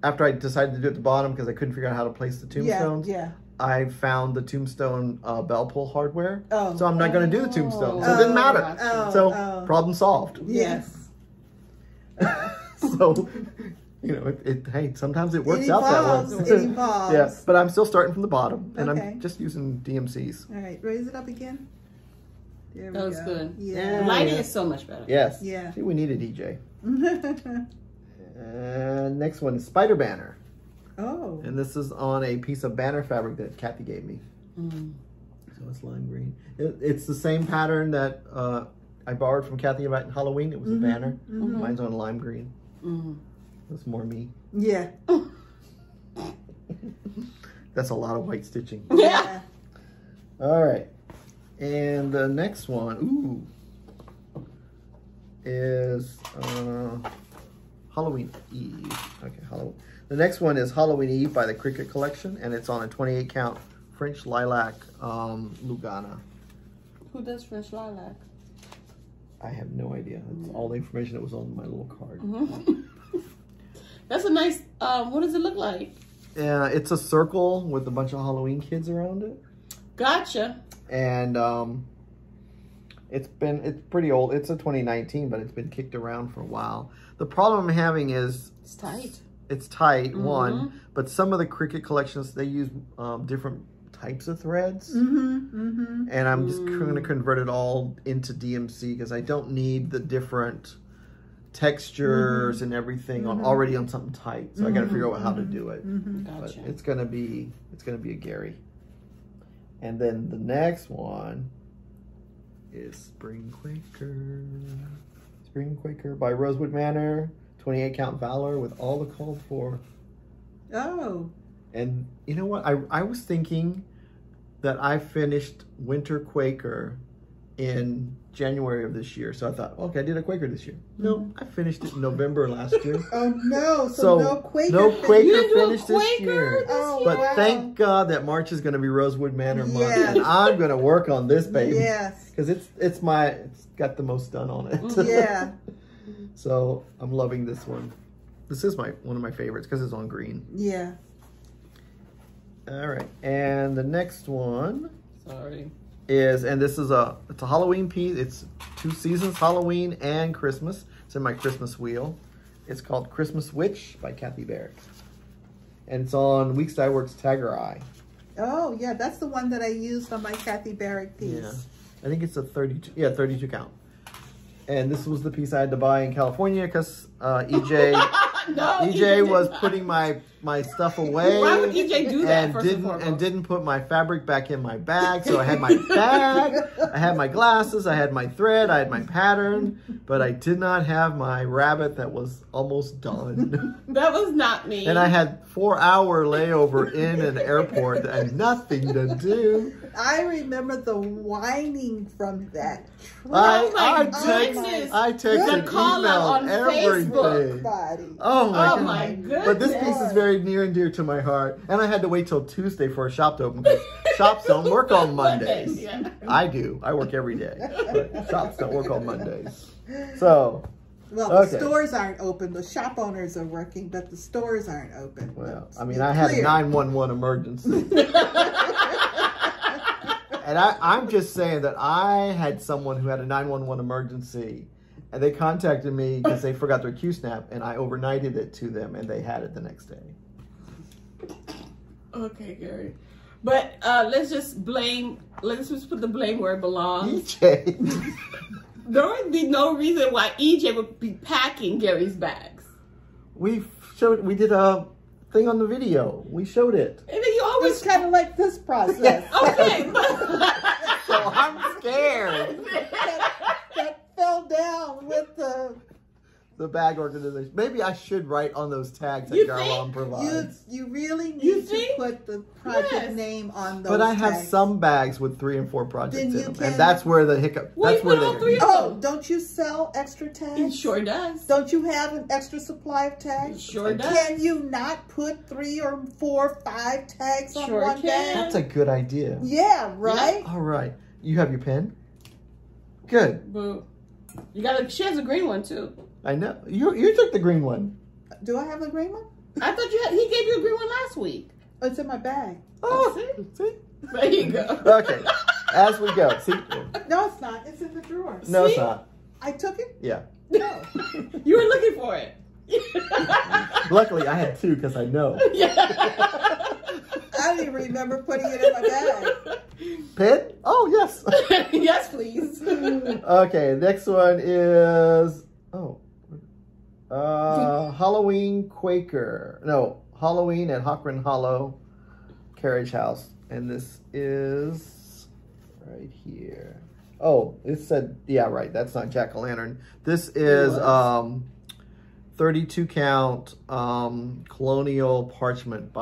after I decided to do it at the bottom because I couldn't figure out how to place the tombstones. Yeah. I found the tombstone bell pull hardware. Oh. So I'm not going to do the tombstone. So it didn't matter. gotcha. So problem solved. Yes. So, hey, sometimes it works It out evolves. that way. It evolves. Yeah, but I'm still starting from the bottom, and Okay. I'm just using DMCs. All right. Raise it up again. There we That was go. good. Yeah. Lighting is so much better. Yes. Yeah. See, we need a DJ. And next one is Spider Banner. Oh. And this is on a piece of banner fabric that Kathy gave me. So it's lime green. It's the same pattern that I borrowed from Kathy about Halloween. It was a banner. Mine's on lime green. That's more me. Yeah. That's a lot of white stitching. Yeah. All right. And the next one, is Halloween Eve. Okay, Halloween. The next one is Halloween Eve by the Cricket Collection, and it's on a 28 count French lilac Lugana. Who does French lilac? I have no idea. That's all the information that was on my little card. That's a nice, what does it look like? Yeah, it's a circle with a bunch of Halloween kids around it. Gotcha. And it's pretty old. It's a 2019, but it's been kicked around for a while. The problem I'm having is It's tight. it's tight, one, but some of the Cricket collections, they use different types of threads. And I'm just going to convert it all into DMC because I don't need the different textures and everything already on something tight. So I got to figure out how to do it. Gotcha. But it's gonna be a Gary. And then the next one is Spring Quaker. Spring Quaker by Rosewood Manor, 28 count Valor with all the called for. Oh. And you know what? I was thinking that I finished Winter Quaker in January of this year. So I thought, okay, I did a Quaker this year. No, I finished it in November last year. Oh no! So no Quaker. No Quaker You didn't do a finished this Quaker year. Oh, But wow. thank God that March is going to be Rosewood Manor month, Yes. and I'm going to work on this baby. Yes. Because it's got the most done on it. Yeah. So I'm loving this one. This is one of my favorites because it's on green. Yeah. All right, and the next one Sorry. is, and this is it's a Halloween piece. It's 2 seasons, Halloween and Christmas. It's in my Christmas wheel. It's called Christmas Witch by Kathy Barrick. And it's on Weeks Dye Works Tagger Eye. Oh yeah, that's the one that I used on my Kathy Barrick piece. Yeah. I think it's a 32 count. And this was the piece I had to buy in California because EJ No, EJ was putting my stuff away. Why would EJ do that? And didn't put my fabric back in my bag. So I had my bag, I had my glasses, I had my thread, I had my pattern, but I did not have my rabbit that was almost done. That was not me. And I had 4-hour layover in an airport and nothing to do. I remember the whining from that. I texted, the call out on everything. Facebook. Oh my my goodness. God. But this piece is very near and dear to my heart. And I had to wait till Tuesday for a shop to open because shops don't work on Mondays. Yeah. I do. I work every day. But shops don't work on Mondays. So, well, the stores aren't open. The shop owners are working, but the stores aren't open. Well, I mean, I had a 911 emergency. And I'm just saying that I had someone who had a 911 emergency, and they contacted me because they forgot their Q-snap, and I overnighted it to them, and they had it the next day. Okay, Gary. But let's just put the blame where it belongs. EJ. There would be no reason why EJ would be packing Gary's bags. We did a thing on the video. We showed it. And then you always It's kind of like this process. okay, but So I'm scared. that fell down with the bag organization. Maybe I should write on those tags that You Garlon think? provides. you really need You to think? put the project Yes. name on those But I have tags. some bags with 3 and 4 projects Then in you them, can- and that's where the hiccup. Well, That's you where put all they. 3 of Oh, them. don't you sell extra tags? It sure does. Don't you have an extra supply of tags? It sure does. Can you not put 3 or 4 or 5 tags on Sure one can. bag? That's a good idea. Yeah, right? All right. You have your pen? Good. Boo. She has a green one too. I know. You took the green one. Do I have a green one? I thought he gave you a green one last week. Oh, it's in my bag. Oh, see? There you go. Okay. As we go. See? No, it's not. It's in the drawer. No, it's See? not. I took it? Yeah. No. You were looking for it. Luckily, I had 2 because I know. Yeah. I don't even remember putting it in my bag. Pen? Oh, yes. Yes, please. Okay, next one is Halloween Quaker. No, Halloween at Hockran Hollow Carriage House. And this is right here. Oh, it said, yeah, right. That's not jack-o'-lantern. This is 32 count colonial parchment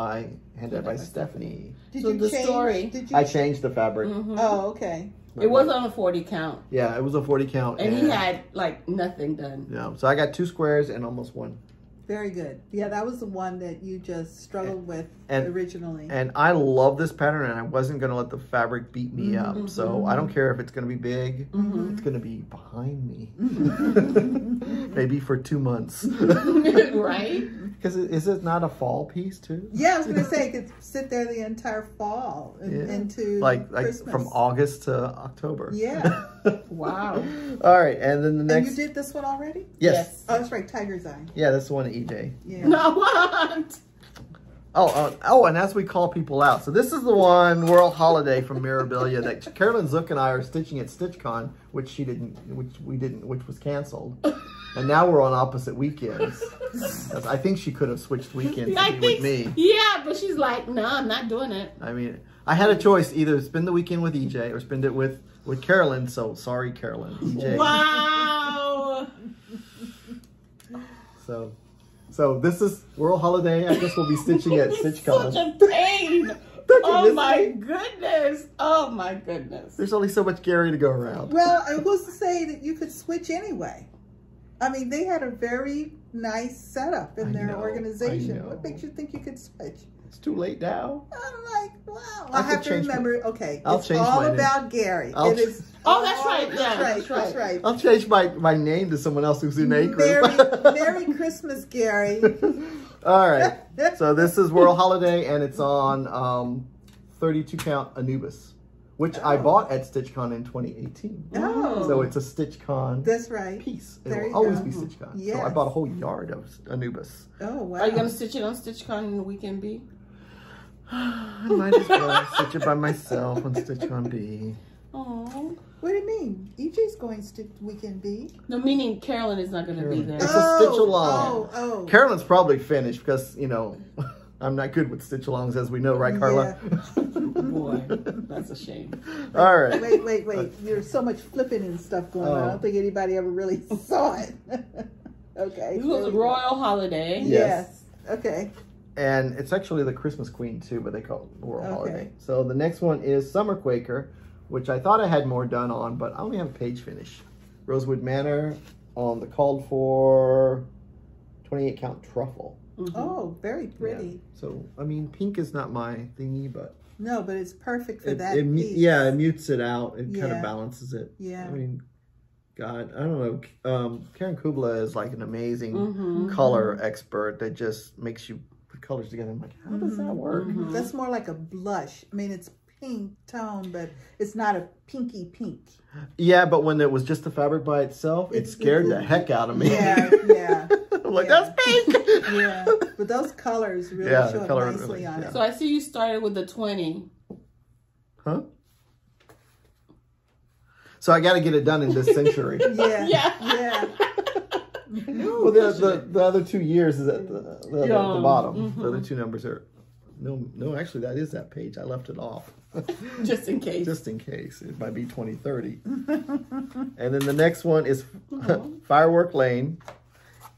handed by Stephanie. Did So you the change? story- Did you I changed the fabric. Mhm. Oh, okay. It was on a 40 count. Yeah, it was a 40 count. And he had like nothing done. Yeah, so I got 2 squares and almost 1. Very good. Yeah, that was the one that you just struggled with originally. And I love this pattern, and I wasn't going to let the fabric beat me up. So I don't care if it's going to be big. It's going to be behind me. Maybe for 2 months. Right? Because is it not a fall piece, too? Yeah, I was going to say it could sit there the entire fall into like Christmas. from August to October. Yeah. Wow. All right, and then the next. And you did this one already? Yes. Oh, that's right, Tiger's Eye. Yeah, that's the one at EJ. Yeah. No, what? Oh, and as we call people out, so this is the one World Holiday from Mirabilia that Carolyn Zook and I are stitching at StitchCon, which was canceled, and now we're on opposite weekends. I think she could have switched weekends with me. Yeah, but she's like, no, I'm not doing it. I mean, I had a choice: either spend the weekend with EJ or spend it with Carolyn. So sorry, Carolyn. EJ. Wow. So this is World Holiday. I guess we'll be stitching at StitchCon. Such a pain. Oh my goodness. Oh my goodness. There's only so much Gary to go around. Well, I was to say that you could switch anyway. I mean, they had a very nice setup in their organization. What makes you think you could switch? It's too late now. I'm like, wow. I I have to remember, I'll it's change all my name. about Gary. I'll It is. Oh, that's right. Yeah, That's right. I'll change my name to someone else who's in A group. Merry Christmas, Gary. All right. So this is World Holiday, and it's on 32 count Anubis, which I bought at StitchCon in 2018. Oh. So it's a StitchCon That's right. piece. There It you will always go. be StitchCon. So I Yes. bought a whole yard of Anubis. Oh, wow. Are you going to stitch it on StitchCon in the weekend B? I might as well stitch it by myself on StitchCon B. Oh. What do you mean? EJ's going to Weekend B. No, meaning Carolyn is not going to be there. It's a stitch along. Oh. Carolyn's probably finished because, you know, I'm not good with stitch alongs, as we know, right, Carla? Yeah. Boy, that's a shame. All right. Wait. There's so much flipping and stuff going on. I don't think anybody ever really saw it. Okay. This was a royal holiday. Yes. Okay. And it's actually the Christmas Queen, too, but they call it Royal Okay. Holiday. So the next one is Summer Quaker, which I thought I had more done on, but I only have a page finish. Rosewood Manor on the called for 28 count truffle. Mm-hmm. Oh, very pretty. Yeah. So, I mean, pink is not my thingy, but... No, but it's perfect for that it piece. Yeah, it mutes it out. It kind Yeah. of balances it. Yeah. I mean, God, I don't know. Karen Kubla is like an amazing Mm-hmm. color expert that just makes you put colors together. I'm like, how does that work? Mm-hmm. That's more like a blush. I mean, it's pink tone, but it's not a pinky pink. Yeah, but when it was just the fabric by itself, it scared the heck out of me. Yeah. I'm like, Yeah. that's pink. Yeah. But those colors really Yeah, the show up color nicely really- on yeah. it. So I see you started with the 20. Huh? So I got to get it done in this century. Yeah. Well, the other 2 years is at the bottom. Mm-hmm. The other two numbers are... No, actually, that is that page. I left it off. Just in case. Just in case. It might be 2030. And then the next one is Firework Lane.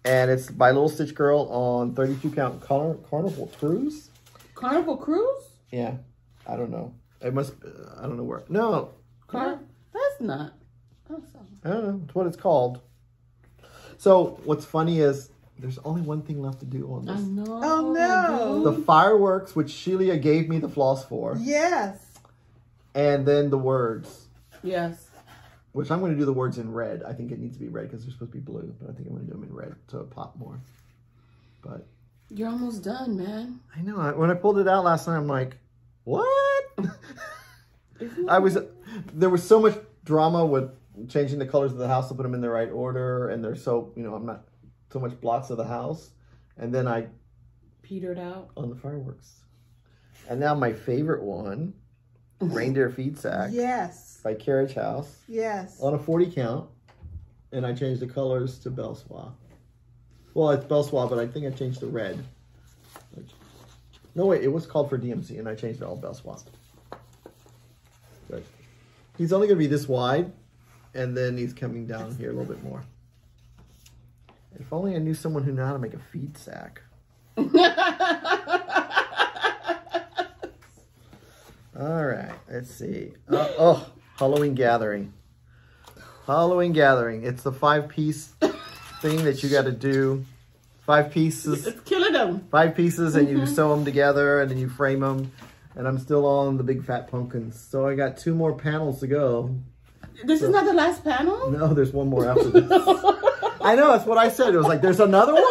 And it's by Little Stitch Girl on 32 count Carnival Cruise. Carnival Cruise? Yeah. I don't know. It must... I don't know where... No. That's not. I don't know. It's what it's called. So, what's funny is there's only one thing left to do on I this. know. Oh, no. The fireworks, which Shelia gave me the floss for. Yes. And then the words. Yes. Which I'm going to do the words in red. I think it needs to be red because they're supposed to be blue. But I think I'm going to do them in red so it pop more. But You're almost done, man. I know. When I pulled it out last night, I'm like, what? There was so much drama with changing the colors of the house to put them in the right order. And there's so, I'm not so much blocks of the house. And then I petered out on the fireworks. And now my favorite one, Reindeer Feed Sack. Yes. By Carriage House. Yes. On a 40 count. And I changed the colors to Belsois. Well, it's Belsois, but I think I changed the red. No, wait, it was called for DMC, and I changed it all Belsois. But he's only going to be this wide, and then he's coming down here a little bit more. If only I knew someone who knew how to make a feed sack. All right, let's see. Halloween Gathering. Halloween Gathering. It's the 5-piece thing that you got to do. 5 pieces. It's killing them. 5 pieces, and you sew them together, and then you frame them. And I'm still on the big fat pumpkins. So I got 2 more panels to go. This is not the last panel? No, there's one more after this. I know, that's what I said. It was like, there's another one?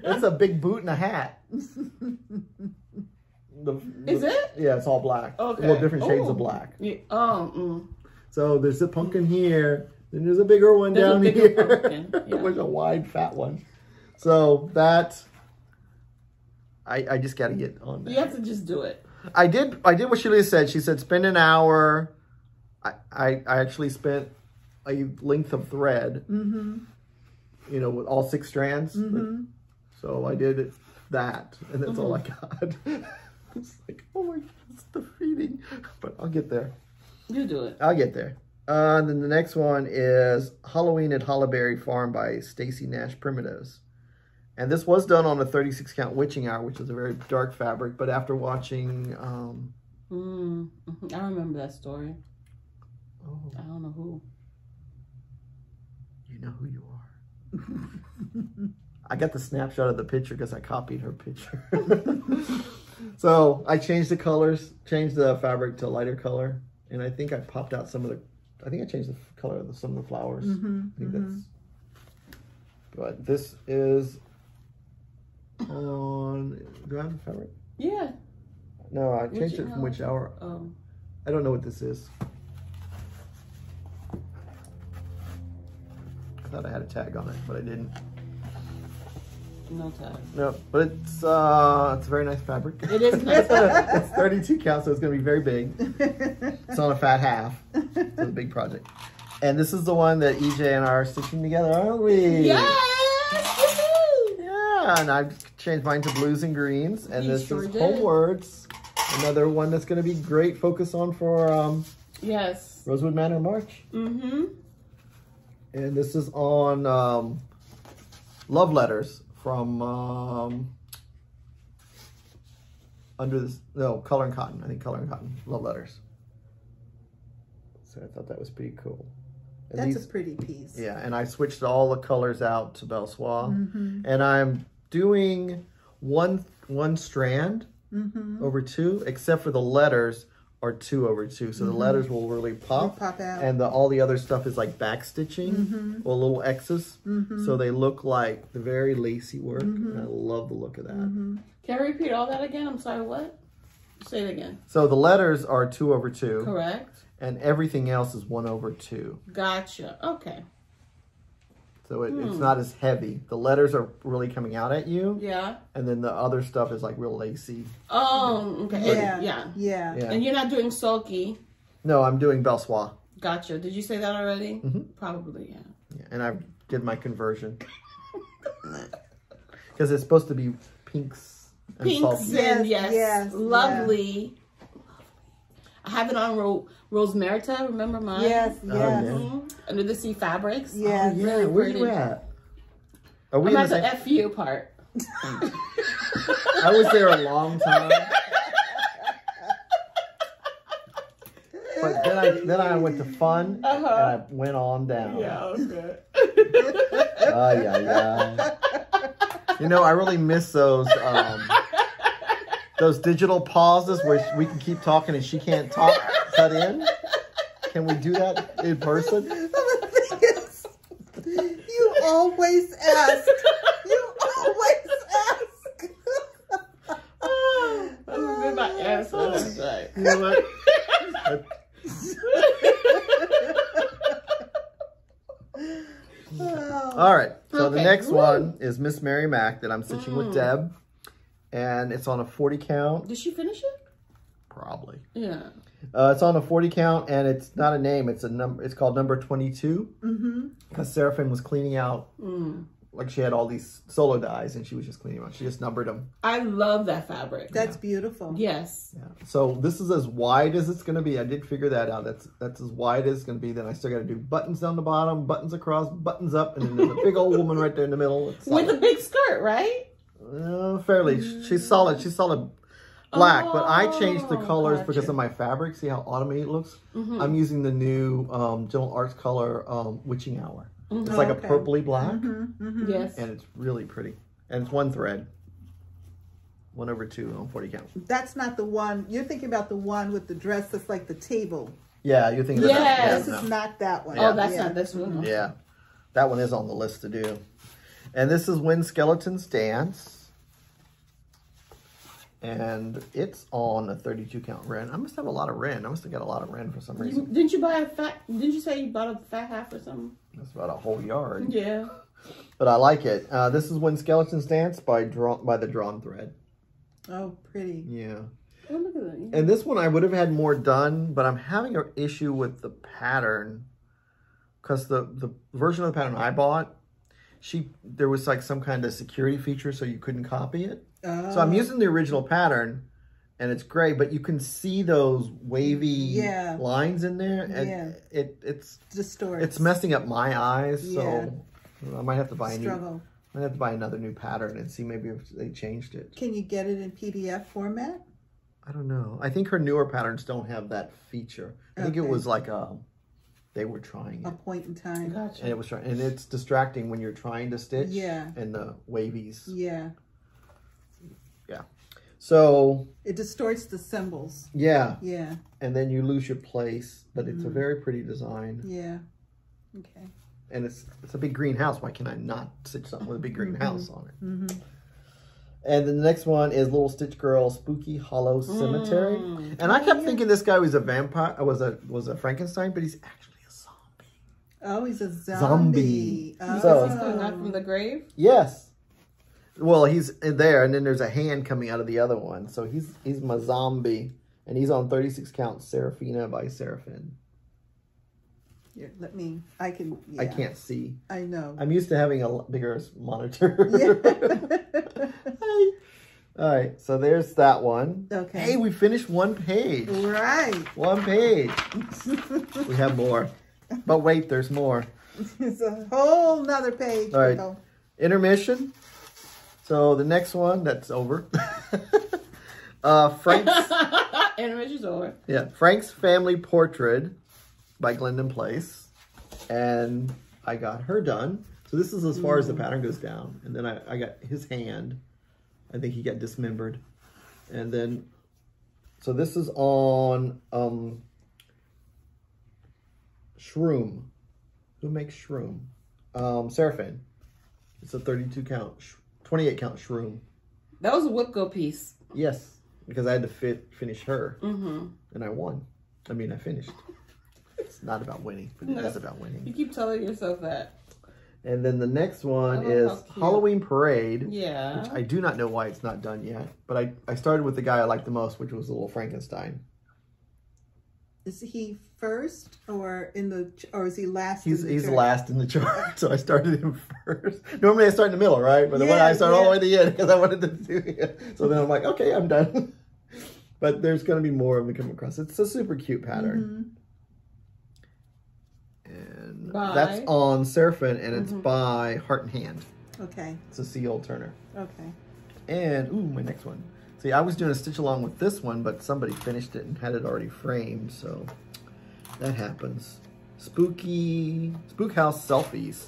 It's a big boot and a hat. Is it? Yeah, it's all black. Okay. Well, different shades Oh. of black. Yeah. So there's a pumpkin here. Then there's a bigger one There's a down bigger here. pumpkin, yeah. With a wide, fat one. So that, I just got to get on that. You have to just do it. I did what Shelia said. She said spend an hour. I actually spent a length of thread. Mm-hmm. With all 6 strands. Mm-hmm. So I did that, and that's all I got. It's like, oh my God, it's defeating. But I'll get there. You do it. I'll get there. And then the next one is Halloween at Hollaberry Farm by Stacy Nash Primitives. And this was done on a 36 count witching hour, which is a very dark fabric. But after watching... I remember that story. Oh, I don't know who. you know who you are. I got the snapshot of the picture because I copied her picture. So I changed the colors, changed the fabric to a lighter color. And I think I popped out some of the... I think I changed the color of some of the flowers. Mm-hmm. I think that's... But this is on... Do I have the fabric? Yeah. No, I changed Witch it from which hour. Oh. I don't know what this is. I thought I had a tag on it, but I didn't. No tag. No, but it's a very nice fabric. It is nice. It's 32 count, so it's going to be very big. It's on a fat half. It's a big project. And this is the one that EJ and I are stitching together, aren't we? Yes! Yeah, and I've changed mine to blues and greens. And You this sure is did. Homewards. Another one that's going to be great focus on for Yes. Rosewood Manor March. Mm-hmm. And this is on Love Letters from Color and Cotton. I think Color and Cotton. Love Letters. So I thought that was pretty cool. And That's a pretty piece. Yeah, and I switched all the colors out to Belsois. And I'm doing one strand over two, except for the letters are 2 over 2. So the letters will really pop. They'll pop out. And all the other stuff is like back stitching or little X's. So they look like the very lacy work. And I love the look of that. Can I repeat all that again? I'm sorry, what? Say it again. So the letters are 2 over 2. Correct. And everything else is 1 over 2. Gotcha. Okay. So it's not as heavy. The letters are really coming out at you. Yeah. And then the other stuff is like real lacy. Oh, okay. Yeah. Yeah. And you're not doing sulky. No, I'm doing Belsois. Gotcha. Did you say that already? Probably, yeah. Yeah, and I did my conversion. Because it's supposed to be pinks and Pinks salty. and Yes, lovely. I have it on Rose Merita. Remember mine? Yes, Oh, yes. yeah. Under the sea fabrics. Yes. Yeah, Really where pretty. you at? Are we I'm in at the the same... FU part. I was there a long time. But then I went to fun and I went on down. okay. Yeah. You know, I really miss those digital pauses where we can keep talking and she can't talk. Cut in. Can we do that in person? The thing is, you always ask. You always ask. That's a good answer. That's right. You know what? All right. So the Okay. next one is Miss Mary Mac that I'm stitching with Deb. And it's on a 40 count. Did she finish it? Probably. Yeah. It's on a 40 count and it's not a name. It's a number. It's called number 22. Because Seraphim was cleaning out. Like she had all these solo dies and she was just cleaning them out. She just numbered them. I love that fabric. That's beautiful. Yes. Yeah. So this is as wide as it's going to be. I did figure that out. That's as wide as it's going to be. Then I still got to do buttons down the bottom, buttons across, buttons up, and then there's a big old woman right there in the middle. It's With a big skirt, right? fairly. She's solid. She's solid black. But I changed the colors gotcha. because of my fabric. See how autumny it looks? I'm using the new Gentle Arts color Witching Hour. It's like a purpley black. Yes. And it's really pretty. And it's one thread. 1 over 2 on 40 count. That's not the one. You're thinking about the one with the dress that's like the table. Yeah, you're thinking Yes. about This that. is not that one. Oh, that's not this one. Yeah. That one is on the list to do. And this is When Skeletons Dance. And it's on a 32 count Ren. I must have a lot of Ren. I must have got a lot of Ren for some reason. Didn't you buy a fat? Didn't you say you bought a fat half or something? That's about a whole yard. Yeah. But I like it. This is When Skeletons Dance by the Drawn Thread. Oh, pretty. Yeah. Oh, look at that. And this one I would have had more done, but I'm having an issue with the pattern. Because the version of the pattern I bought, there was like some kind of security feature so you couldn't copy it. So I'm using the original pattern, and it's great, but you can see those wavy lines in there, and it's distorts. It's messing up my eyes. So I might have to buy another new pattern and see maybe if they changed it. Can you get it in PDF format? I don't know. I think her newer patterns don't have that feature. I think it was like they were trying A it. point in time. Gotcha. And it was and it's distracting when you're trying to stitch. Yeah. And the wavies. Yeah. Yeah. So it distorts the symbols. Yeah. Yeah. And then you lose your place, but it's a very pretty design. Yeah. Okay. And it's a big green house. Why can I not stitch something with a big green house on it? And then the next one is Little Stitch Girl Spooky Hollow Cemetery. And I kept thinking this guy was a vampire, was a Frankenstein, but he's actually a zombie. Oh, he's a zombie. So He's coming out from the grave? Yes. Well, he's there, and then there's a hand coming out of the other one. So he's my zombie, and he's on 36 count Seraphina by Seraphin. Here, I can't see. I know. I'm used to having a bigger monitor. Yeah. All right, so there's that one. Okay. Hey, we finished one page. Right. One page. We have more. But wait, there's more. It's a whole nother page. All right. Intermission. So the next one, that's over. Frank's... Intermission's over. Yeah, Frank's Family Portrait by Glendon Place. And I got her done. So this is as far as the pattern goes down. And then I got his hand. I think he got dismembered. And then, so this is on Shroom. Who makes Shroom? Seraphin. It's a 32 count, 28 count Shroom. That was a Whipco piece. Yes, because I had to finish her. Mm-hmm. And I won. I mean, I finished. It's not about winning, but it is about winning. You keep telling yourself that. And then the next one is Halloween Parade. Yeah. Which I do not know why it's not done yet. But I started with the guy I liked the most, which was the little Frankenstein. Is he first or is he last? He's last in the chart, so I started him first. Normally I start in the middle, right? But I start all the way to the end because I wanted to do it. So then I'm like, okay, I'm done. But there's going to be more of them coming across. It's a super cute pattern. And that's on Seraphin, and it's by Heart and Hand. Okay. It's a C. Old Turner. Okay. And, ooh, my next one. See, I was doing a stitch along with this one, but somebody finished it and had it already framed, so that happens. Spook House Selfies.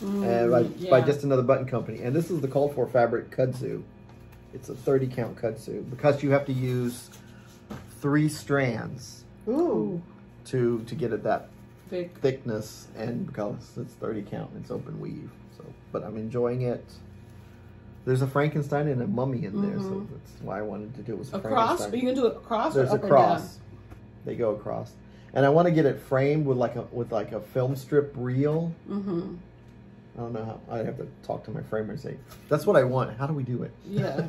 By Just Another Button Company. And this is the called for fabric kudzu. It's a 30 count kudzu because you have to use 3 strands to get it that thickness, and because it's 30 count, it's open weave. So, but I'm enjoying it. There's a Frankenstein and a mummy in there, so that's why I wanted to do it. Was a cross? Are you gonna do it across? There's or a cross. They go across, and I want to get it framed with like a film strip reel. I don't know how. I have to talk to my framer and say, that's what I want. How do we do it? Yeah.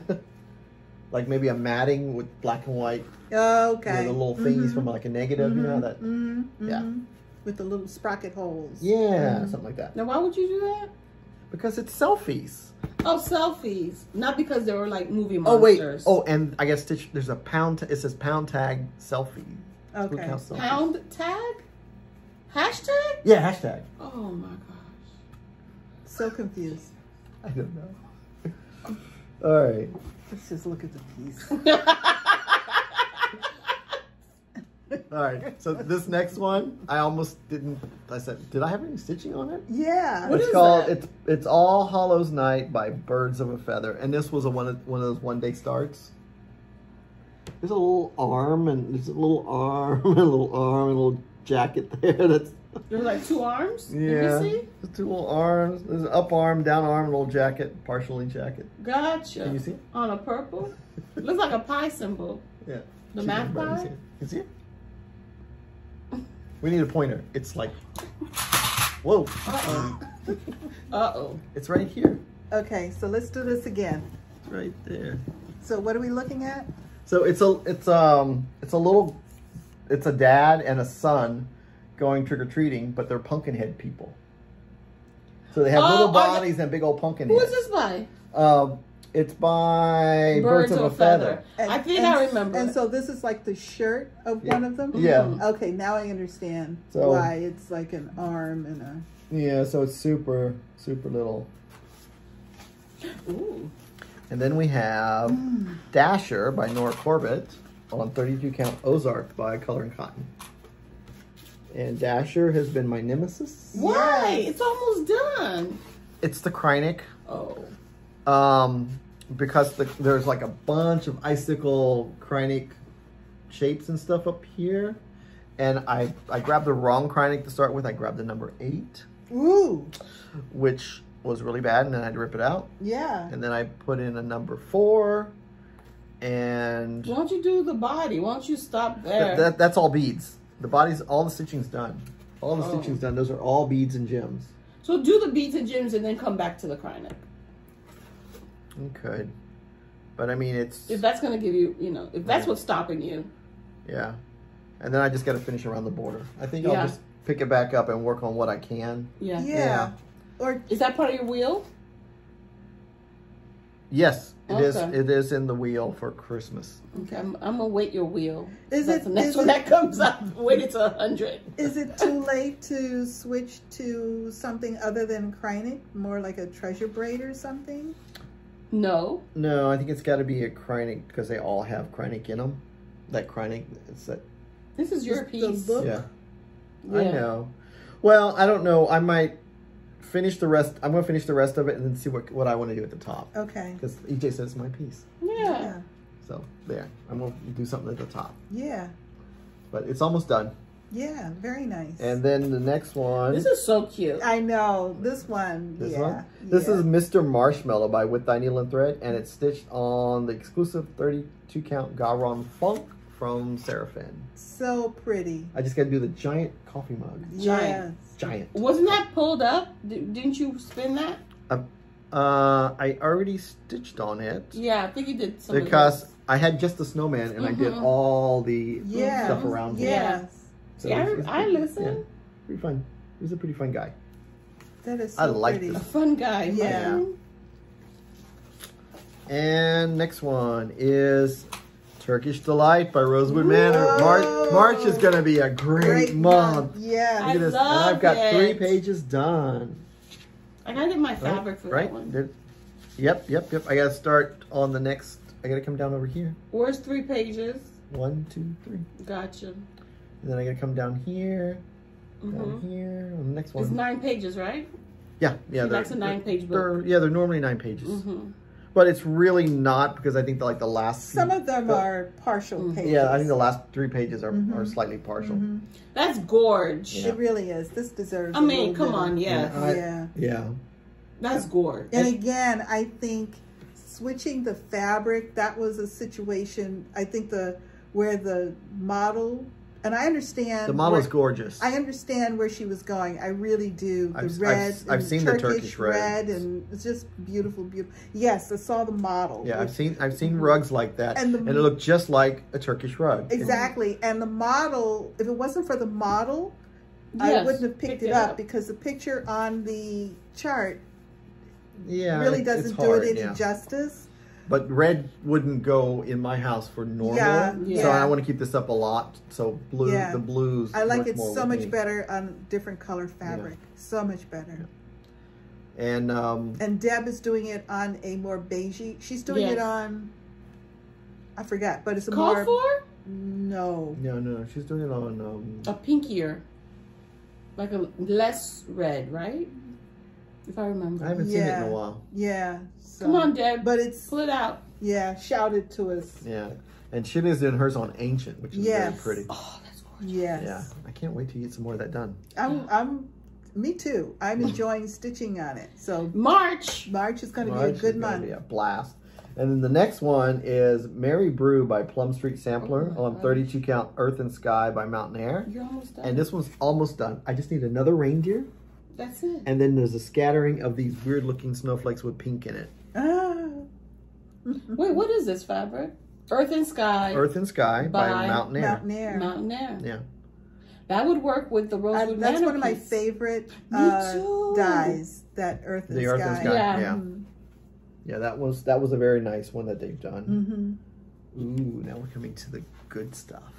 Like maybe a matting with black and white. Okay. You know, the little thingies from like a negative, you know that. Yeah. With the little sprocket holes. Yeah, something like that. Now, why would you do that? Because it's selfies. Oh, selfies. Not because they were like movie monsters. Oh, wait. Oh, and I guess there's a pound. It says pound tag selfie. Okay. Pound tag? Hashtag? Yeah, hashtag. Oh my gosh. So confused. I don't know. All right. Let's just look at the piece. All right. So this next one, I almost didn't. I said, did I have any stitching on it? Yeah. What it's is called? that? It's All Hallows Night by Birds of a Feather, and this was one of those one-day starts. There's a little arm, and there's a little arm, and a little arm, and a little jacket there. That's. There's like 2 arms? Yeah. Let me see. There's 2 little arms. There's an up arm, down arm, a little jacket, partially jacket. Gotcha. Can you see it? On a purple? Looks like a pie symbol. Yeah. The math pie? You see it? We need a pointer. It's like, whoa. Uh-oh. Uh-oh. It's right here. Okay, so let's do this again. It's right there. So what are we looking at? So it's a dad and a son going trick-or-treating, but they're Pumpkinhead people. So they have little bodies and big old pumpkin heads. Who is this by? It's by Birds of a Feather. I think I remember. And so this is like the shirt of one of them? Yeah. Okay, now I understand why it's like an arm and a... Yeah, so it's super, super little. Ooh. And then we have Dasher by Nora Corbett on 32 count Ozark by Color and Cotton. And Dasher has been my nemesis. Why? It's almost done. It's the Krynic. Oh. Because there's like a bunch of icicle Krynic shapes and stuff up here. And I grabbed the wrong Krynic to start with. I grabbed the number 8. Ooh. Which was really bad, and then I had to rip it out. Yeah. And then I put in a number 4. And... Why don't you do the body? Why don't you stop there? That's all beads. The body's, all the stitching's done. All the stitching's done. Those are all beads and gems. So do the beads and gems and then come back to the Krynic. You could. But I mean, it's... If that's going to give you, you know, if that's what's stopping you. Yeah. And then I just got to finish around the border. I think I'll just pick it back up and work on what I can. Yeah. Yeah. Or is that part of your wheel? Yes, it is. It is in the wheel for Christmas. Okay, I'm gonna wait your wheel. Is That's it the next one that comes up? Wait it to 100. Is it too late to switch to something other than Kreinik? More like a treasure braid or something? No. No, I think it's got to be a Kreinik because they all have Kreinik in them. That Kreinik, it's that. This is your piece. Look. Yeah. I know. Well, I don't know. I might finish the rest. I'm going to finish the rest of it and then see what I want to do at the top. Okay. Because EJ says it's my piece. Yeah. So there. I'm going to do something at the top. Yeah. But it's almost done. Yeah. Very nice. And then the next one. This is so cute. I know. This one. This one? This is Mr. Marshmallow by With Thy Needle and Thread. And it's stitched on the exclusive 32 count Garon Funk from Seraphim. So pretty. I just got to do the giant coffee mug. Yes. Giant. Wasn't that pulled up? Didn't you spin that? I already stitched on it. Yeah, I think you did some because I had just the snowman and I did all the stuff around him. Yes. So yeah, it's I listen. Yeah, pretty fun. He's a pretty fun guy. That is so I like pretty. this. A fun guy. Yeah. And next one is Turkish Delight by Rosewood Manor. March is going to be a great month. Yeah. Look at this. And I've got 3 pages done. I gotta get my fabric for that one. Yep. I gotta start on the next. I gotta come down over here. Where's 3 pages? 1, 2, 3. Gotcha. And then I gotta come down here. Down here on the next one. It's 9 pages, right? Yeah. That's a 9-page book. They're normally 9 pages. But it's really not because I think the last. Some of them are partial pages. Yeah, I think the last 3 pages are slightly partial. That's gorge. Yeah. It really is. This deserves. I mean, come on, Yeah. That's gorge. And again, I think switching the fabric, that was a situation. I think where the model, and I understand the model is gorgeous. I understand where she was going. I really do. The I've seen the Turkish red, and it's just beautiful. Yes, I saw the model. Yeah, I've seen rugs like that, and it looked just like a Turkish rug. Exactly, and the model. If it wasn't for the model, I wouldn't have picked it up because the picture on the chart really doesn't do it any justice. But red wouldn't go in my house for normal. So I want to keep this up a lot. So the blues. I like it so much better on different color fabric. So much better. And Deb is doing it on a more beigey. She's doing it on, I forgot, but it's a more. For? No. No. She's doing it on a pinkier, like a less red, right? If I remember. I haven't seen it in a while. Yeah. So, come on, Deb. But it's pull it out. Yeah, shout it to us. Yeah, and Shelia's doing hers on Ancient, which is very pretty. Oh, that's gorgeous. Yes. Yeah, I can't wait to get some more of that done. Me too. I'm enjoying stitching on it. So March is going to be a good month. Be a blast. And then the next one is Mary Brew by Plum Street Sampler on 32 count Earth and Sky by Mountain Air. You're almost done. And this one's almost done. I just need another reindeer. That's it. And then there's a scattering of these weird looking snowflakes with pink in it. Wait, what is this fabric? Earth and Sky. Earth and Sky by Mountain Air. Mountain Air. Yeah. That would work with the Rosewood That's Manor one of my piece. favorite dyes, that Earth and Sky. Earth and Sky, yeah, that was a very nice one that they've done. Ooh, now we're coming to the good stuff.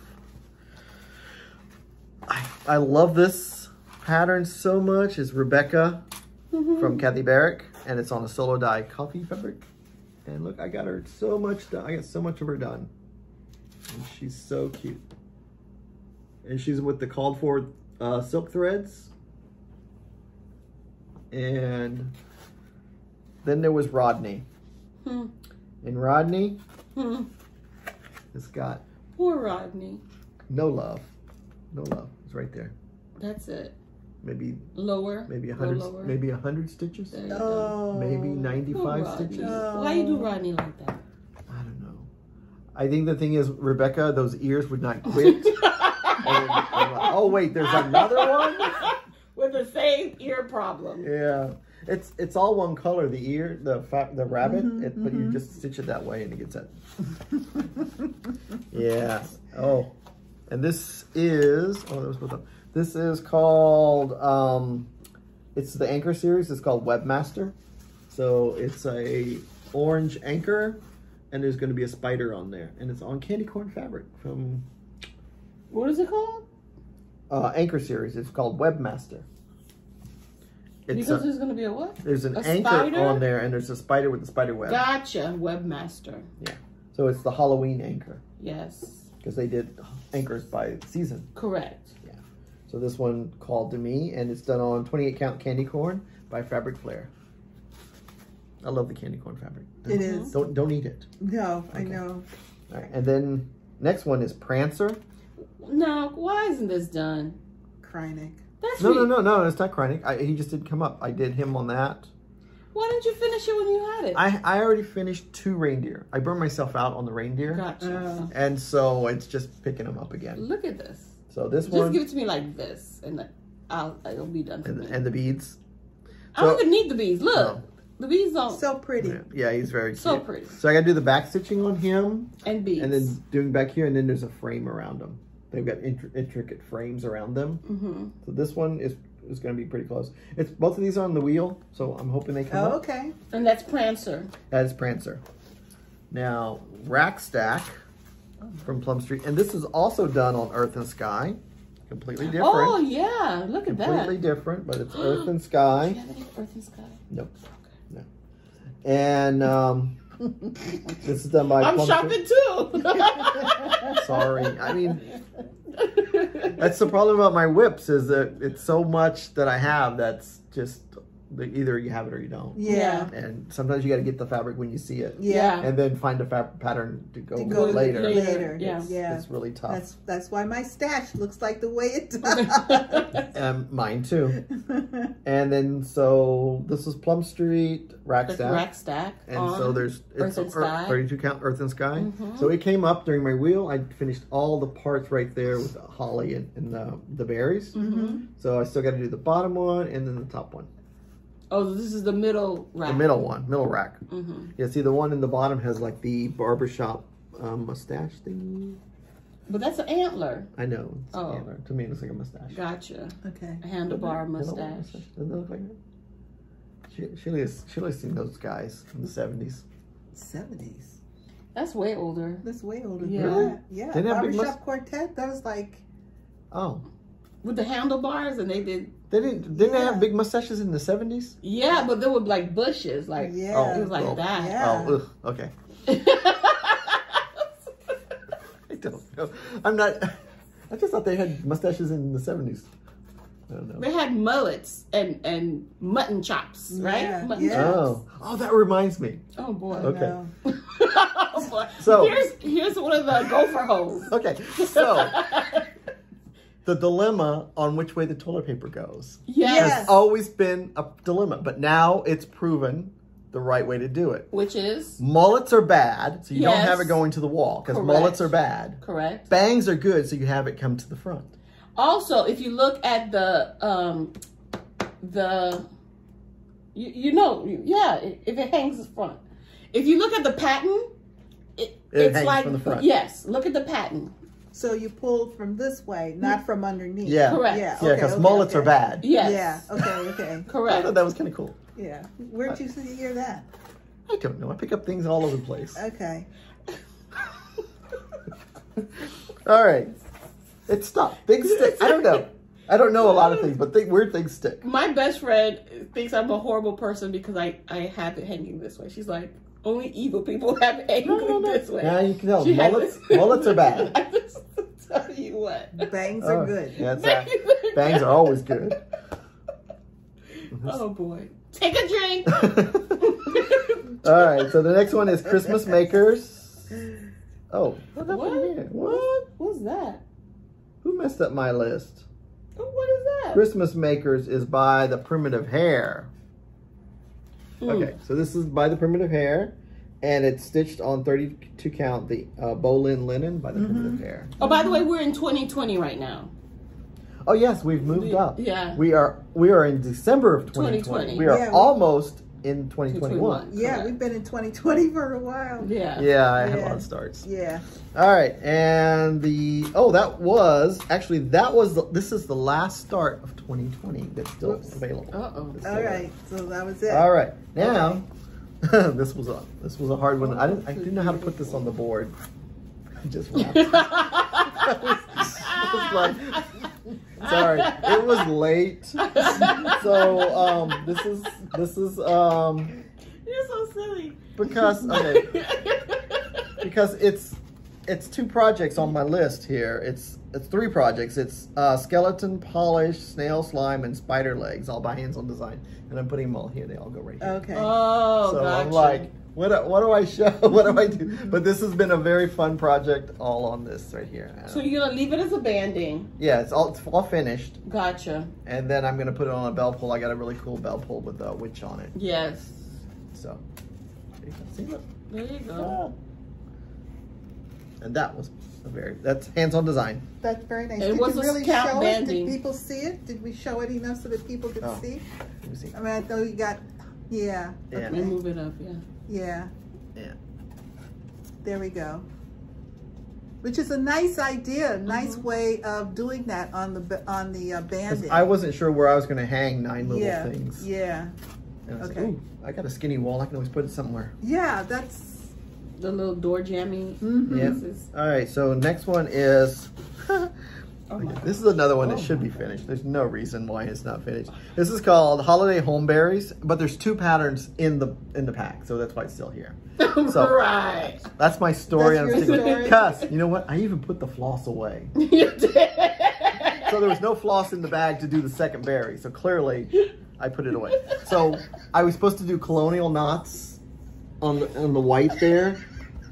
I love this pattern so much. It's Rebecca from Kathy Barrick, and it's on a solo dye coffee fabric. And look, I got her so much done. I got so much of her done. And she's so cute. And she's with the called for silk threads. And then there was Rodney. And Rodney has got poor Rodney. No love. No love. It's right there. That's it. Maybe lower. Maybe 100. Maybe 100 stitches. Oh. Maybe 95 stitches. Oh. Why you do Rodney like that? I don't know. I think the thing is, Rebecca, those ears would not quit. Oh wait, there's another one with the same ear problem. Yeah, It's all one color. The ear, the rabbit, but you just stitch it that way and it gets it. Yeah. Oh, and this is this is called it's the anchor series. It's called Webmaster. So it's a orange anchor, and there's going to be a spider on there, and it's on candy corn fabric from. What is it called? Anchor series. It's called Webmaster. Because there's going to be a what? There's an anchor spider? on there, and there's a spider with the spider web. Gotcha, Webmaster. Yeah. So it's the Halloween anchor. Yes. Because they did anchors by season. Correct. Yeah. So this one called to me, and it's done on 28 count candy corn by Fabric Flair. I love the candy corn fabric. It is. Don't eat it. No, Okay. I know. All right. And then next one is Prancer. Now, why isn't this done? Kreinik. That's No, it's not Kreinik. He just didn't come up. I did him on that. Why didn't you finish it when you had it? I already finished 2 reindeer. I burned myself out on the reindeer. Gotcha. And so it's just picking them up again. Look at this. So this Just one. give it to me like this, and it'll be done for me. And the beads. I don't even need the beads. Look. No. The beads don't. So pretty. Yeah, he's very cute. So pretty. So I got to do the back stitching on him. And beads. And then doing back here, and then there's a frame around them. They've got intricate frames around them. Mm-hmm. So this one is going to be pretty close. It's both of these are on the wheel, so I'm hoping they come up. Okay. And that's Prancer. That is Prancer. Now, Rack Stack from Plum Street. And this is also done on Earth and Sky. Completely different. Oh, yeah. Look at that. Completely different, but it's Earth and Sky. Do you have any Earth and Sky? Nope. No. And this is done by I'm Plum shopping Street. too. Sorry. I mean, that's the problem about my whips is that it's so much that I have that's just either you have it or you don't. Yeah. And sometimes you got to get the fabric when you see it. Yeah. And then find a pattern to go later. later. Yeah. It's really tough. That's why my stash looks like the way it does. Mine too. And then so this is Plum Street Rack Stack. Rack Stack. And so there's Earth and Sky. 32 count Earth and Sky. Mm-hmm. So it came up during my wheel. I finished all the parts right there with the holly and the berries. Mm-hmm. So I still got to do the bottom one and then the top one. Oh, this is the middle rack. The middle one, middle rack. Mm-hmm. Yeah, see the one in the bottom has like the barbershop mustache thing. But that's an antler. I know. It's Oh. antler. To me, it looks like a mustache. Gotcha. Okay. A handlebar mustache. Doesn't it look like that? Sheila's seen those guys in the 70s. 70s. That's way older. That's way older Yeah. than that. Yeah. Didn't have big Barbershop Quartet, that was like... Oh. With the handlebars, and they did. They didn't they have big mustaches in the 70s? Yeah, but they were like bushes, like Yeah. it was like that. Yeah. Oh, ugh, okay. I don't know. I'm not. I just thought they had mustaches in the 70s. I don't know. They had mullets and mutton chops, right? Yeah, Mutton yeah. chops. Oh, that reminds me. Oh boy. Okay. No. Oh boy. So- here's one of the gopher holes. Okay, so the dilemma on which way the toilet paper goes Yes. has always been a dilemma, but now it's proven the right way to do it. Which is Mullets are bad, so you don't Yes. have it going to the wall, because Correct. mullets are bad. correct. Bangs are good, so you have it come to the front. Also, if you look at if it hangs in front. If you look at the pattern, it's hangs like from the front. Yes, look at the pattern. So you pulled from this way, not from underneath. Yeah. Correct. Yeah, Yeah, because mullets are bad. Yes. Yeah, okay. I Correct. thought that was kind of cool. Yeah. Where'd you hear that? I don't know. I pick up things all over the place. Okay. All right. It's stuck. Things stick. I don't know. I don't know a lot of things, but weird things stick. My best friend thinks I'm a horrible person because I have it hanging this way. She's like, only evil people have it hanging this way. Yeah, you can tell. She has Mullets are bad. I just tell you what. Bangs are good. Yeah, bangs are always good. Oh boy. Take a drink. All right, so the next one is Christmas Makers. Oh, what happened What? here? What? What's that? Who messed up my list? What is that? Christmas Makers is by the Primitive Hair. Okay, so this is by the Primitive Hair, and it's stitched on 32 count, the Bolin linen by the Primitive Hair. Oh, by the way, we're in 2020 right now. Oh yes, we've moved up. Yeah. We are in December of 2020. We are almost in 2021. Yeah, we've been in 2020 for a while. Yeah. Yeah, I had a lot of starts. Yeah. All right, and this is the last start of 2020 that's still available. Uh-oh. All right, so that was it. All right, now this was a hard one. I didn't know how to put this on the board. I just wrapped it. Sorry, it was late. So this is You're so silly. because it's two projects on my list here. It's three projects. It's skeleton polish, snail slime, and spider legs, all by Hansel design. And I'm putting them all here. They all go right here. Okay. Oh, So gotcha. I'm like, what do I show? What do I do? But this has been a very fun project all on this right here. So you're going to leave it as a banding. Yeah, it's all finished. Gotcha. And then I'm going to put it on a bell pull. I got a really cool bell pull with a witch on it. Yes. So, you can see it. There you go. And that's hands-on design. That's very nice. It Did was you a really scalp show banding. it? Did people see it? Did we show it enough so that people could see? Let me see. I mean, I know you got, yeah. Yeah. Let me move it up, yeah. Yeah. Yeah. There we go. Which is a nice idea, a nice way of doing that on the banding. I wasn't sure where I was going to hang 9 little things. Yeah. And I was like, Okay. ooh, I got a skinny wall. I can always put it somewhere. Yeah, that's. The little door jammy Yeah. pieces. All right. So next one is. Oh my This is another one that should be finished. There's no reason why it's not finished. This is called Holiday Homeberries, but there's 2 patterns in the pack, so that's why it's still here. So Right. that's my story. That's I'm your sticking with. story? Because you know what? I even put the floss away, You did. so there was no floss in the bag to do the second berry. So clearly, I put it away. So I was supposed to do colonial knots on the white there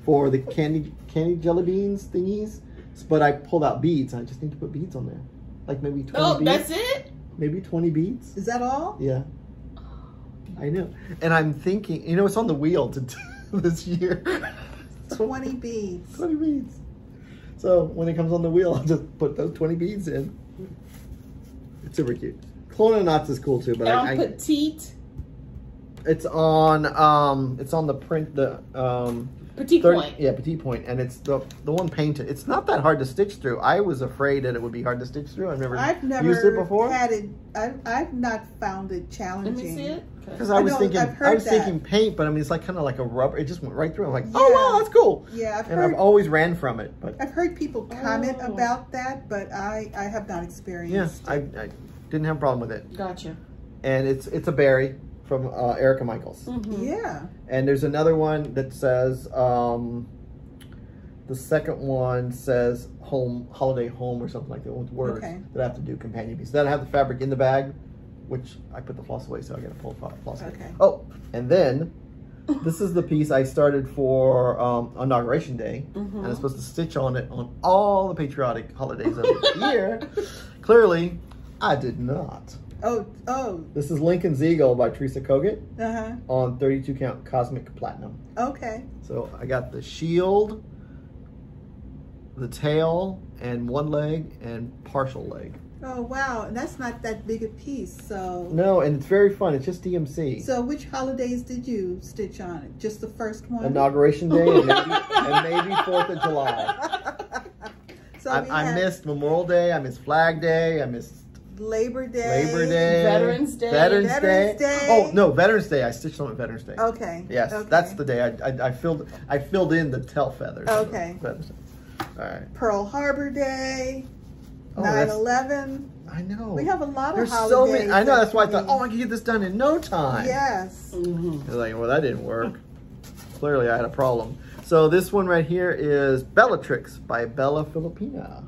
for the candy jelly beans thingies. But I pulled out beads. I just need to put beads on there. Like maybe 20 beads. That's it? Maybe 20 beads. Is that all? Yeah. I know. And I'm thinking, it's on the wheel to do this year. 20 beads. 20 beads. So when it comes on the wheel, I'll just put those 20 beads in. It's super cute. Colonial knots is cool too, but petite. It's on the print, Petite point. Yeah, petite point, and it's the one painted. It's not that hard to stitch through. I was afraid that it would be hard to stitch through. I've never used it before. Had it. I've not found it challenging. Let me see it. Because I was thinking paint, but I mean it's like kind of like a rubber. It just went right through. I'm like, oh wow, that's cool. Yeah, I've always ran from it, but I've heard people comment about that, but I have not experienced. Yeah, I didn't have a problem with it. Gotcha. And it's a berry from Erica Michaels. Yeah. And there's another one that says, the second one says holiday home or something like that with words that I have to do companion piece. Then I have the fabric in the bag, which I put the floss away, so I got to pull floss away. Okay. Oh, and then this is the piece I started for Inauguration Day, and I'm supposed to stitch on it on all the patriotic holidays of the year. Clearly, I did not. Oh. This is Lincoln's Eagle by Theresa Kogit Uh-huh. on 32 count Cosmic Platinum. Okay. So I got the shield, the tail, and one leg, and partial leg. Oh, wow. And that's not that big a piece, so. No, and it's very fun. It's just DMC. So which holidays did you stitch on it? Just the first one? Inauguration Day and maybe 4th of July. So I missed Memorial Day. I missed Flag Day. I missed Labor Day. Veterans Day. Veterans Day. Oh no, Veterans Day. I stitched on Veterans Day. Okay. Yes, okay. that's the day I filled in the tail feathers. Okay. All right. Pearl Harbor Day. Oh, 9/11. I know. We have a lot There's of holidays. so many. I know. That's why I thought, I can get this done in no time. Yes. I was like, well, that didn't work. Clearly, I had a problem. So this one right here is Bellatrix by Bella Filipina.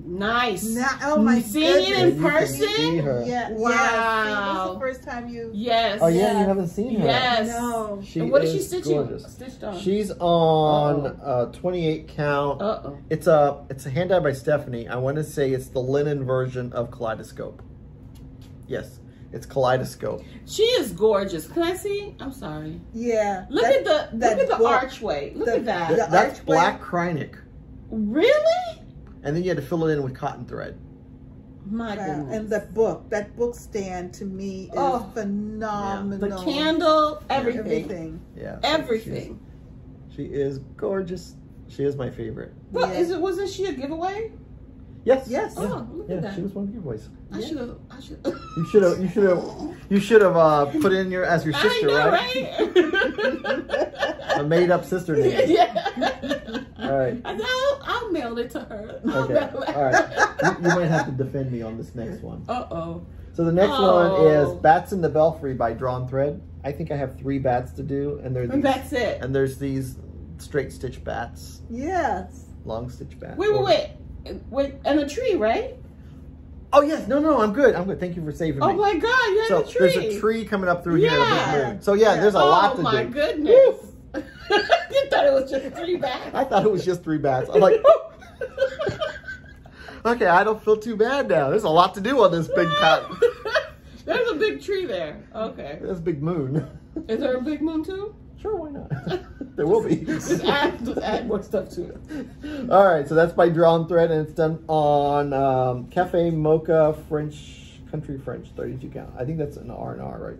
Nice. Oh my Seeing it goodness. in person? See her. Yeah. Wow. Yeah. See, this is the first time you. Yes. Oh yeah, you haven't seen her. Yes. No. And what is she stitching? Gorgeous. Stitched on. She's on 28 count. It's a hand dyed by Stephanie. I want to say it's the linen version of Kaleidoscope. Yes, it's Kaleidoscope. She is gorgeous. Can I see? I'm sorry. Yeah. Look at the archway. Look at that. That's archway. black Krynic. Really? And then you had to fill it in with cotton thread. My goodness. And that book stand to me is phenomenal. The candle, everything. Yeah. Everything. She is gorgeous. She is my favorite. What wasn't she a giveaway? Yes. Yes. Oh, look at that. She was one of your boys. I should have. You should have put in your as your sister, right? A made up sister name. Yeah. All right. I'll mail it to her. Okay. All right. You might have to defend me on this next one. Uh-oh. So the next one is Bats in the Belfry by Drawn Thread. I think I have 3 bats to do, and that's it. And there's these straight stitch bats. Yes. Long stitch bats. Wait, and a tree, right? Oh yes, no, I'm good. Thank you for saving me. Oh my God, you have a tree. There's a tree coming up through here. A big moon. So there's a lot to do. Oh my goodness. You thought it was just 3 bats? I thought it was just 3 bats. I'm like, oh. Okay, I don't feel too bad now. There's a lot to do on this big cat. There's a big tree there. Okay. There's a big moon. Is there a big moon too? Sure, why not? There will be. Just add more stuff to it. All right, so that's by Drawn Thread, and it's done on Cafe Mocha Country French, 32 count. I think that's an R&R, right?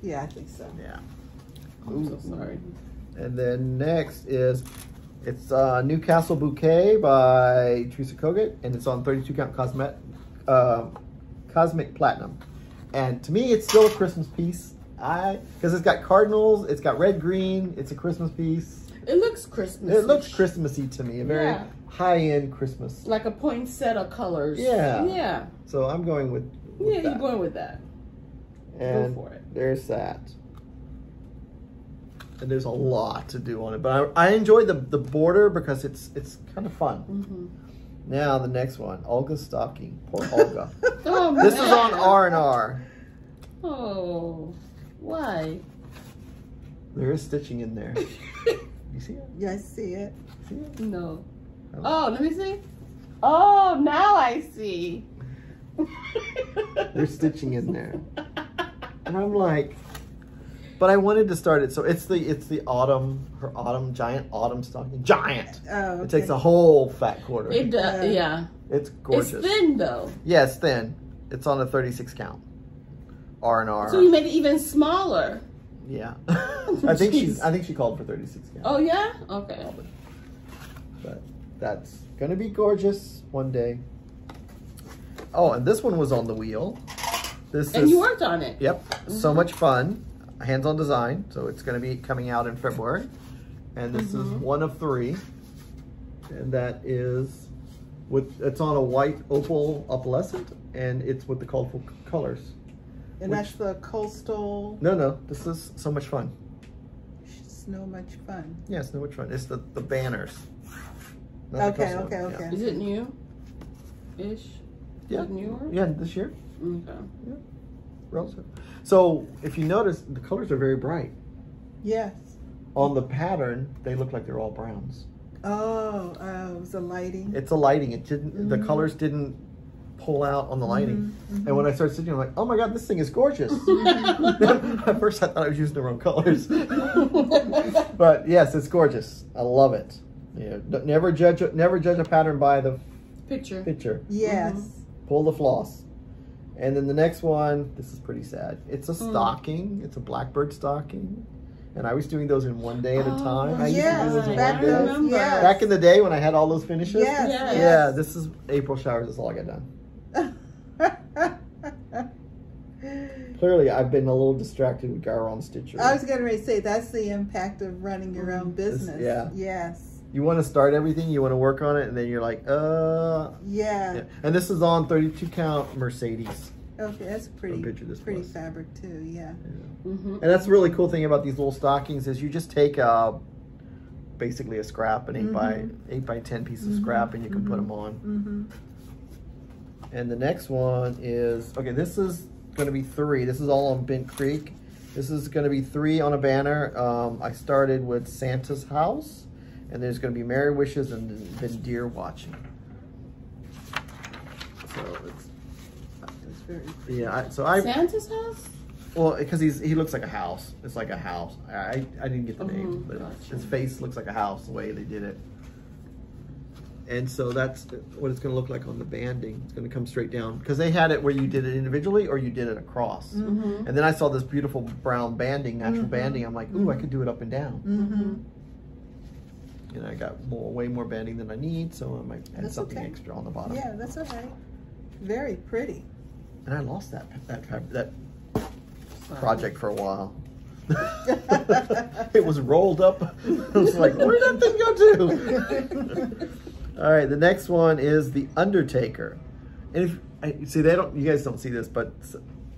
Yeah, I think so. Yeah. I'm so sorry. And then next is it's Newcastle Bouquet by Theresa Kogit, and it's on 32 count Cosmic Platinum. And to me, it's still a Christmas piece. Because it's got cardinals, it's got red, green. It's a Christmas piece. It looks Christmassy. It looks Christmassy to me. A very high-end Christmas. Like a poinsettia colors. Yeah. Yeah. So I'm going with that. You're going with that. And go for it. There's that. And there's a lot to do on it, but I enjoy the border because it's kind of fun. Mm-hmm. Now the next one, Olga's Stocking. Poor Olga. Oh, this is on R&R. Oh, why? There is stitching in there. You see it? Yeah, I see it. See it? No. Oh, let me see. Oh, now I see. There's stitching in there, and I'm like, but I wanted to start it. So it's the giant autumn stocking. Giant. Oh, okay. It takes a whole fat quarter. It does. Yeah. It's gorgeous. It's thin though. Yeah, it's thin. It's on a 36 count. R&R. So you made it even smaller. Yeah. I think she called for 36 count. Oh yeah? Okay. But that's gonna be gorgeous one day. Oh, and this one was on the wheel. You worked on it. Yep. Mm-hmm. So much fun. Hands-on design. So it's gonna be coming out in February. And this is one of 3. And that is it's on a white opal opalescent, and it's with the colorful colors. And that's the coastal. No, this is so much fun. So much fun. Yeah, so much fun. It's the banners. Okay. Yeah. Is it new-ish? Yeah. Is it newer? Yeah, this year. Okay. Yeah. Relative. So if you notice, the colors are very bright. Yes. On the pattern, they look like they're all browns. Oh, it was the lighting. It's a lighting. It didn't. The colors didn't pull out on the lighting. And when I started stitching, I'm like, oh my God, this thing is gorgeous. At first I thought I was using the wrong colors. But yes, it's gorgeous. I love it. Yeah, never judge a pattern by the picture. Yes. Pull the floss. And then the next one, this is pretty sad. It's a stocking. It's a Blackbird stocking. And I was doing those in one day at a time. I used to do those in one day. Yes. Back in the day when I had all those finishes. Yes. Yeah, this is April showers. That's all I got done. Clearly, I've been a little distracted with Garon Stitcher. I was going to say, that's the impact of running your own business. Yes. You want to start everything, you want to work on it, and then you're like, Yeah. And this is on 32 count Mercedes. Okay, that's pretty fabric too, yeah. And that's the really cool thing about these little stockings is you just take basically a scrap, an 8 by 10 piece of scrap, and you can put them on. And the next one is, okay, this is going to be 3. This is all on Bent Creek. This is going to be 3 on a banner. I started with Santa's house, and there's going to be Merry Wishes and then Deer Watching. So it's very pretty. Santa's house? Well, because he looks like a house. It's like a house. I didn't get the name, but his face looks like a house the way they did it. And so that's what it's going to look like on the banding. It's going to come straight down. Because they had it where you did it individually or you did it across. And then I saw this beautiful brown banding, natural banding. I'm like, ooh, I could do it up and down. And I got way more banding than I need, so I might add something extra on the bottom. Yeah, that's okay. Very pretty. And I lost that project for a while. It was rolled up. I was like, where did that thing go to? All right, the next one is the Undertaker. And if see, you guys don't see this, but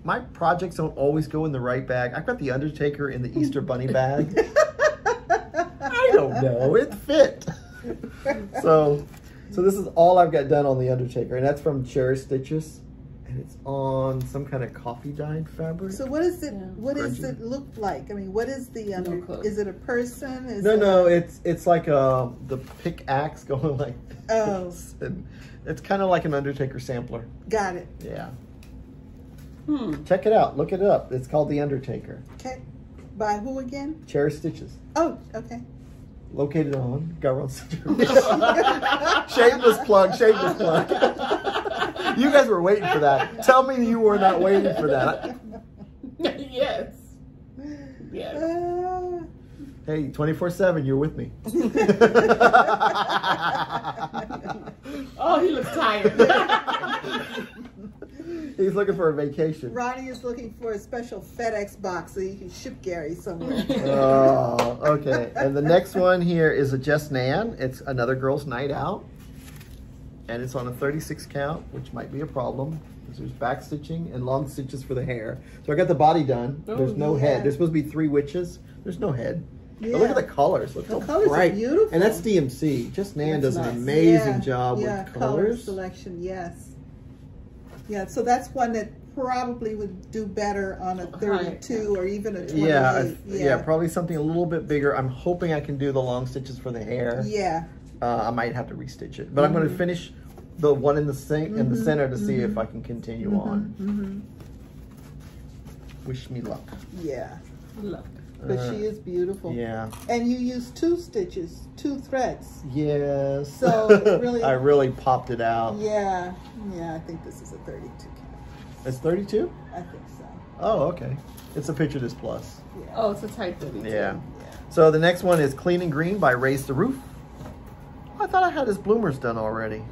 my projects don't always go in the right bag. I've got the Undertaker in the Easter Bunny bag. I don't know, it fit. So this is all I've got done on the Undertaker, and that's from Cherry Stitches. And it's on some kind of coffee dyed fabric. So what is it? What does it look like? I mean, what is the Is it a person? No, it's like the pickaxe going like this. And it's kind of like an Undertaker sampler. Got it. Yeah. Check it out. Look it up. It's called the Undertaker. Okay. By who again? Cherry Stitches. Oh, okay. Located on Garrel Center. Shameless plug. Shameless plug. You guys were waiting for that. Tell me you were not waiting for that. Yes. Yes. Hey, 24/7, you're with me. Oh, he looks tired. He's looking for a vacation. Ronnie is looking for a special FedEx box so he can ship Gary somewhere. Oh, okay. And the next one here is a Just Nan. It's another girl's night out. And it's on a 36 count, which might be a problem because there's back stitching and long stitches for the hair. So I got the body done. There's no head. There's supposed to be 3 witches. There's no head. Yeah. But look at the colors. Look how bright. Are beautiful. And that's DMC. Just Nan does an amazing job with colors. Color selection, yes. Yeah, so that's one that probably would do better on a 32 or even a 28. Yeah, probably something a little bit bigger. I'm hoping I can do the long stitches for the hair. Yeah. I might have to restitch it, but I'm going to finish the one in the center to see if I can continue on. Wish me luck. Yeah. Luck. But she is beautiful. Yeah. And you use 2 stitches, 2 threads. Yes. So really, I really popped it out. Yeah. Yeah, I think this is a 32 count. It's 32? I think so. Oh, okay. It's a Picture This Plus. Yeah. Oh, it's a type 32. Yeah. So the next one is Clean and Green by Raise the Roof. I thought I had his bloomers done already.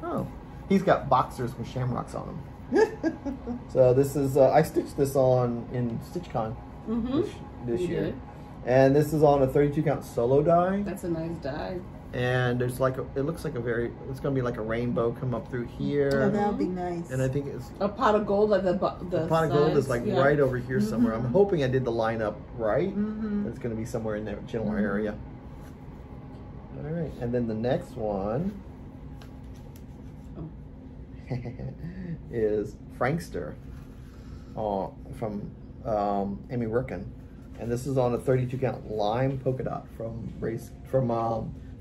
Oh. He's got boxers with shamrocks on them. So this is, I stitched this on in StitchCon this year. Did. And this is on a 32 count solo die. That's a nice die. And there's like it looks like it's going to be like a rainbow come up through here. Oh, that would be nice. And I think it's a pot of gold, like the pot of gold is like right over here somewhere. I'm hoping I did the line up right. It's going to be somewhere in that general area. All right, and then the next one is Frankster from Amy Rickin. And this is on a 32 count lime polka dot from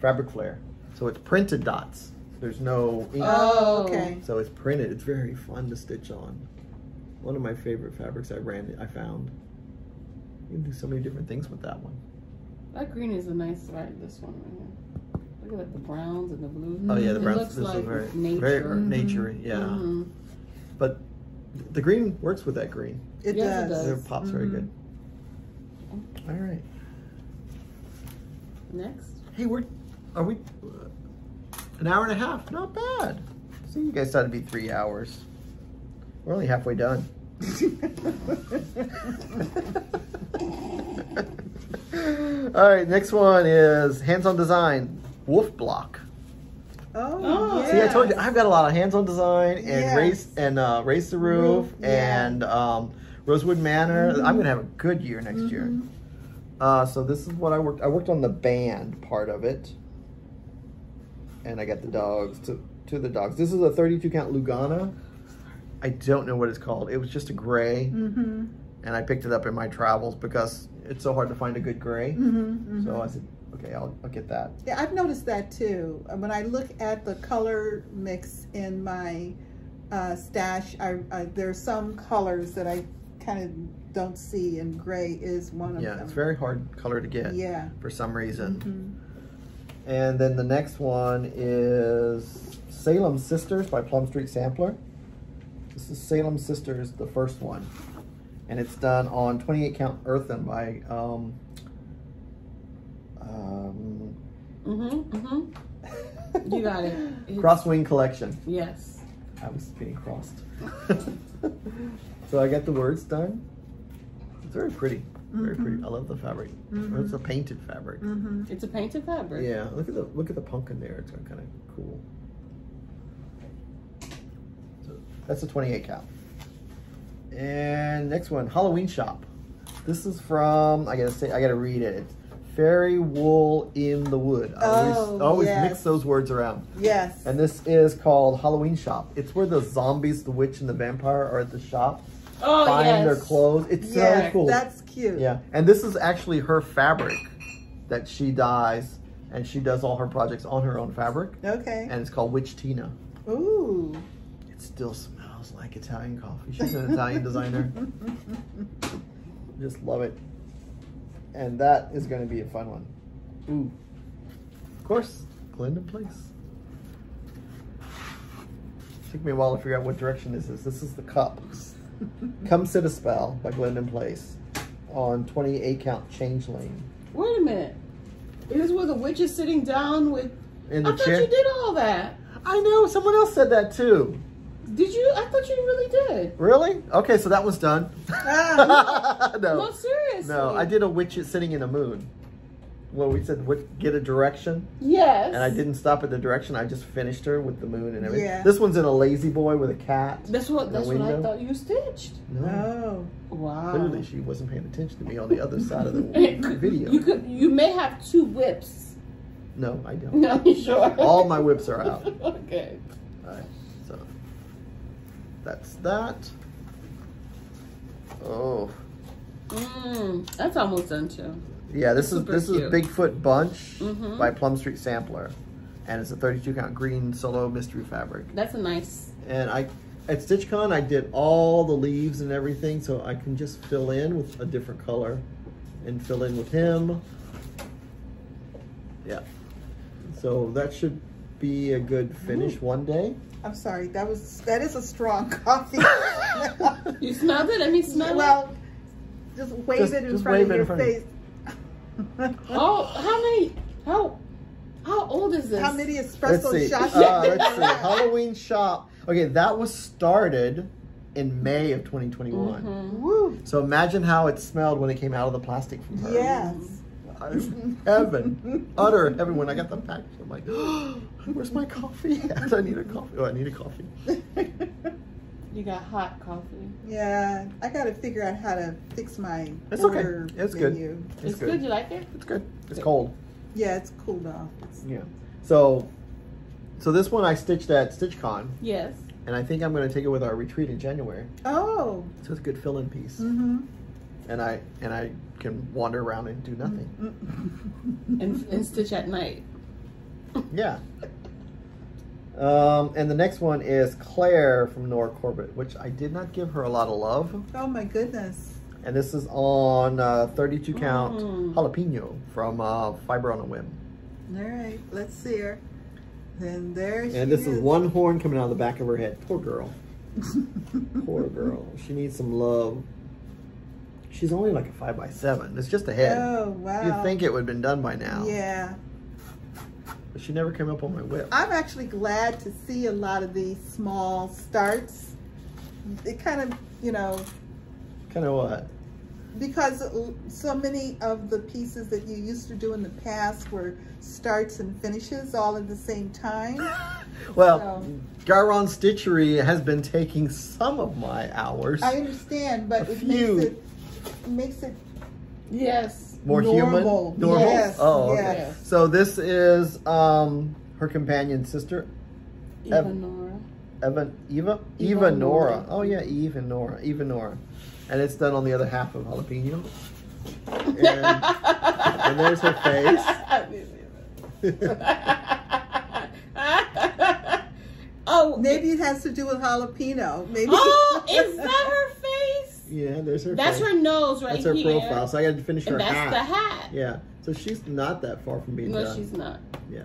Fabric Flare. So it's printed dots. There's no ink. Oh, okay. So it's printed. It's very fun to stitch on. One of my favorite fabrics I found. You can do so many different things with that one. That green is a nice, this one right here. Look at the browns and the blues. Oh yeah, the browns. Looks this like is very nature. naturey, yeah. But the green works with that green. It does. It pops very good. All right. Next. Hey, are we an hour and a half? Not bad. See, you guys thought it'd be 3 hours. We're only halfway done. All right, next one is hands-on design, Wolf Block. Oh, yeah. See, I told you I've got a lot of hands-on design and Race the Roof and Rosewood Manor. I'm gonna have a good year next year. So this is what I worked. I worked on the band part of it, and I got the dogs to the dogs. This is a 32 count Lugana. I don't know what it's called. It was just a gray, and I picked it up in my travels because it's so hard to find a good gray. So I said, okay, I'll get that. Yeah, I've noticed that too. When I look at the color mix in my stash, there's some colors that I kind of don't see, and gray is one of them. Yeah, it's very hard color to get. Yeah. For some reason. And then the next one is Salem Sisters by Plum Street Sampler. This is Salem Sisters, the first one. And it's done on 28 count earthen by You got it. Crosswing Collection. Yes. I was getting crossed. So I got the words done. It's very pretty. Very pretty. I love the fabric. It's a painted fabric. It's a painted fabric. Yeah, look at the pumpkin there. It's kind of cool. So that's a 28 count. And next one, Halloween Shop. This is from, I gotta read it. It's Fairy Wool in the Wood. I always mix those words around. Yes. And this is called Halloween Shop. It's where the zombies, the witch, and the vampire are at the shop. Oh, buying their clothes. It's so cool. That's cute. Yeah, and this is actually her fabric that she dyes, and she does all her projects on her own fabric. Okay. And it's called Witch Tina. Ooh. It still smells like Italian coffee. She's an Italian designer. Just love it. And that is going to be a fun one. Ooh. Of course, Glendon Place. Took me a while to figure out what direction this is. This is the cup. Come Sit a Spell by Glendon Place on 28 count change lane. Wait a minute. Is this where the witch is sitting down with... In the I thought chair? you did all that. I know, someone else said that too. Did you? I thought you really did. Really? Okay, so that was done. Ah. No, seriously. no, I did a witch sitting in a moon. Well, we said get a direction. Yes. And I didn't stop at the direction. I just finished her with the moon and everything. Yeah. This one's in a lazy boy with a cat. That's what I window. thought you stitched. No. Oh. Wow. Clearly, she wasn't paying attention to me on the other side of the video. You may have two whips. No, I don't. No, you sure? All my whips are out. Okay. All right, so that's that. Oh. That's almost done too. Yeah, this is cute. Bigfoot Bunch by Plum Street Sampler, and it's a 32 count green solo mystery fabric. That's a nice. And at StitchCon I did all the leaves and everything, so I can just fill in with a different color, and fill in with him. Yeah, so that should be a good finish one day. I'm sorry, that is a strong coffee. You smelled it? Let me smell it. Well, just wave it in front of your face. How old is this? How many Let's espresso see. shots? Let's see. Halloween Shop. Okay, that was started in May of 2021. Woo. So imagine how it smelled when it came out of the plastic from her. Yes. Heaven. Utter heaven. When I got the package, I'm like, oh, where's my coffee? I need a coffee. Oh, I need a coffee. You got hot coffee. Yeah, I got to figure out how to fix my It's order okay. It's menu. good. It's good. You like it? It's good. It's cold. Yeah, it's cooled off. Yeah. So this one I stitched at StitchCon, Yes. and I think I'm going to take it with our retreat in January. Oh. So it's a good fill-in piece. Mm-hmm. And I can wander around and do nothing. And stitch at night. Yeah. And the next one is Claire from Nora Corbin, which I did not give her a lot of love. Oh my goodness. And this is on 32 count jalapeno from Fiber on a Whim. All right, let's see her. And there she And this is. is one horn coming out of the back of her head. Poor girl. Poor girl. She needs some love. She's only like a 5x7. It's just a head. Oh, wow. You'd think it would have been done by now. Yeah. But she never came up on my whip. I'm actually glad to see a lot of these small starts. It kind of, Kind of what? because so many of the pieces that you used to do in the past were starts and finishes all at the same time. Well, Garon Stitchery has been taking some of my hours. I understand, but it makes it Yes. More normal. human? Normal? Yes, Oh, okay. yes. So this is her companion sister, Even Nora. Eva Nora. Oh yeah, Eve and Nora. Eva Nora. And it's done on the other half of jalapeno. And there's her face. Oh, Maybe it has to do with jalapeno. Maybe. oh, is that her face? Yeah, there's her. That's face. her nose right here. That's her here. profile. So I got to finish her and hat. that's the hat. Yeah. So she's not that far from being done. No, she's not. Yeah.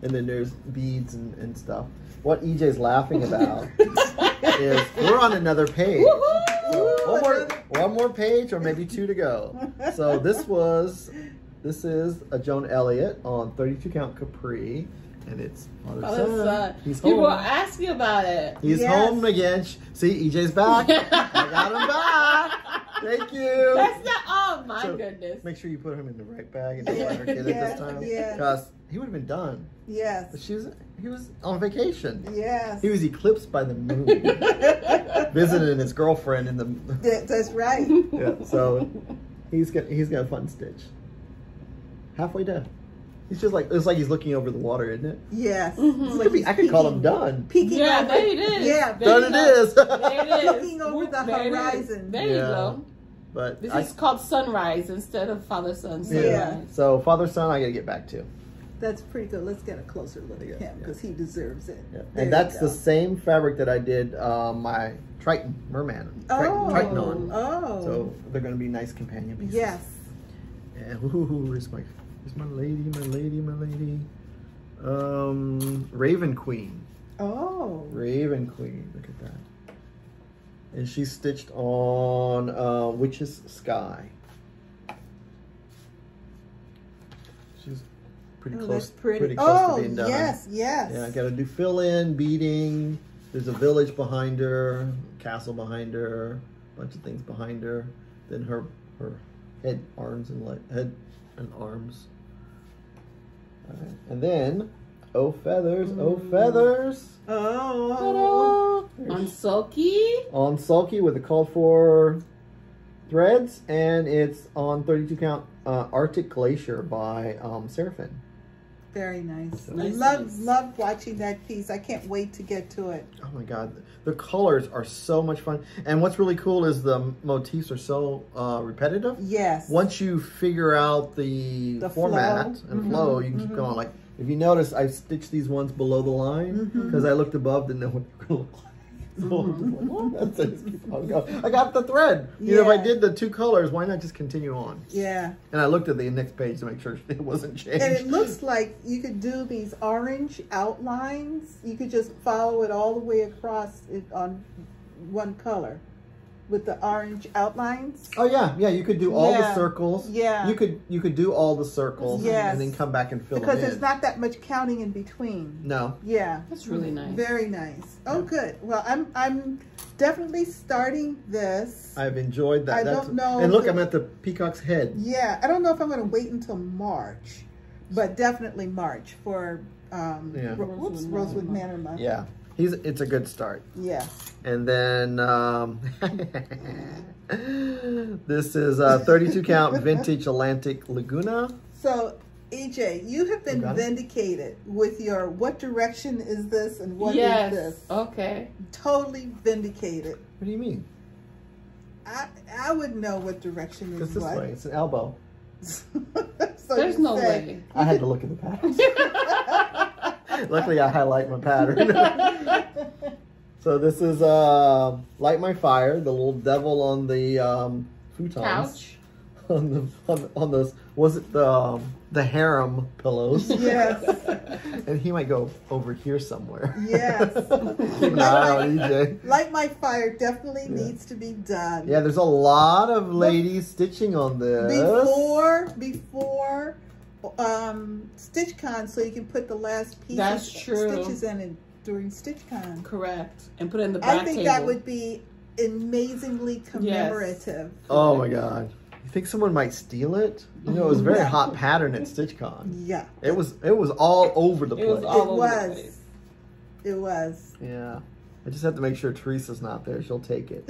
And then there's beads and stuff. What EJ's laughing about is we're on another page. So one more page or maybe 2 to go. So this is a Joan Elliott on 32 count Capri. And it's Father's son. He's home. People are asking about it. He's home again. See, EJ's back. I got him back. Thank you. That's not, oh my goodness. Make sure you put him in the right bag and don't let her get it this time. Because he would have been done. Yes. But he was on vacation. Yes. He was eclipsed by the moon. Visiting his girlfriend in the... That's right. Yeah, so he's got a fun stitch. Halfway done. He's just like, it's like he's looking over the water, isn't it? Yes. Mm-hmm. Like I could call him done. Peeking yeah, over. there it is. Yeah, done it is. There it is. Peeking over the horizon. There you go. But this is called sunrise instead of father-son sunrise. Yeah. So father-son, I got to get back to. That's pretty good. Let's get a closer look at him because he deserves it. Yeah. And that's the same fabric that I did my Triton Merman. Triton on. Oh. So they're going to be nice companion pieces. Yes. And where's my lady. Raven Queen. Oh. Raven Queen. Look at that. And she's stitched on Witch's Sky. She's pretty close. Pretty close to being done. Yes. Yeah, I got to do fill in, beading. There's a village behind her, castle behind her, a bunch of things behind her. Then her head, arms, and arms. Right. And then, oh feathers. Oh. On Sulky. On Sulky with the called for threads, and it's on 32 count Arctic Glacier by Seraphim. Very nice. So I love watching that piece. I can't wait to get to it. Oh my God, the colors are so much fun, and what's really cool is the motifs are so repetitive. Yes. Once you figure out the format flow. and flow, you can keep going. Like if you notice, I stitched these ones below the line because I looked above, didn't know what they were going to look like. That's it. Just keep on going. I got the thread. You know, if I did the 2 colors, why not just continue on? Yeah. And I looked at the next page to make sure it wasn't changed. And it looks like you could do these orange outlines. You could just follow it all the way across it on one color with the orange outlines. Oh yeah, you could do all the circles. Yeah. You could do all the circles and then come back and fill them in. Because there's not that much counting in between. No. Yeah. That's really nice. Very nice. Oh good. Well, I'm definitely starting this. I've enjoyed that. I don't know. And look, I'm at the peacock's head. Yeah. I don't know if I'm going to wait until March, but definitely March for Rosewood Manor month. Yeah. It's a good start. Yeah. And then this is 32 count vintage Atlantic Laguna. So EJ, you have been vindicated with your what direction is this and what is this? Okay. Totally vindicated. What do you mean? I would know what direction is this way. It's an elbow. So there's no way. I had to look at the patterns. Luckily, I highlight my pattern. So this is Light My Fire, the little devil on the futons. Couch. On those, was it the harem pillows? Yes. And he might go over here somewhere. Yes. Keep an eye on EJ. Light My Fire definitely needs to be done. Yeah, there's a lot of ladies stitching on this. Before StitchCon, so you can put the last pieces stitches in it during StitchCon. Correct. And put it in the back I think that would be amazingly commemorative. Oh my God. You think someone might steal it? You know, it was a very hot pattern at StitchCon. Yeah. It was all over the place. It was. Yeah. I just have to make sure Theresa's not there. She'll take it.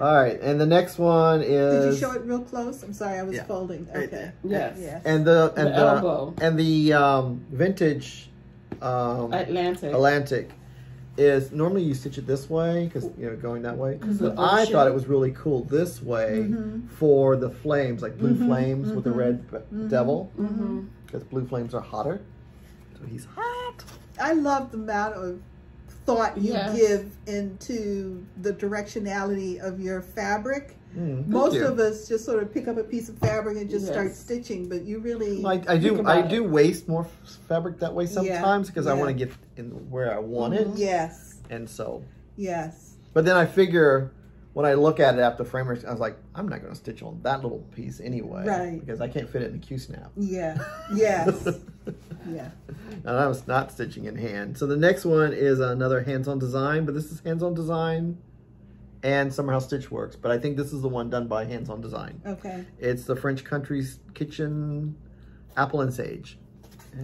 All right, and the next one is. Did you show it real close? I'm sorry, I was folding. Okay. Yes. Yes. And the elbow and the vintage Atlantic is normally you stitch it this way because going that way. But I thought it was really cool this way for the flames, like blue flames with the red devil, because blue flames are hotter. So he's hot. I love the amount of thought you Yes. give into the directionality of your fabric. Thank Most you. of us just sort of pick up a piece of fabric and just start Yes. stitching, but you really I Think do about it. waste more fabric that way sometimes because I Yeah. want to get in where I want it, yes, and so. yes. But then I figure when I look at it after framers, I was like, I'm not going to stitch on that little piece anyway, Right. Because I can't fit it in the Q-snap. Yeah. Yes. Yeah. And I was not stitching in hand. So the next one is another hands-on design, but this is hands-on design and Summer House Stitch Works. But I think this is the one done by hands-on design. Okay. It's the French Country's Kitchen Apple and Sage.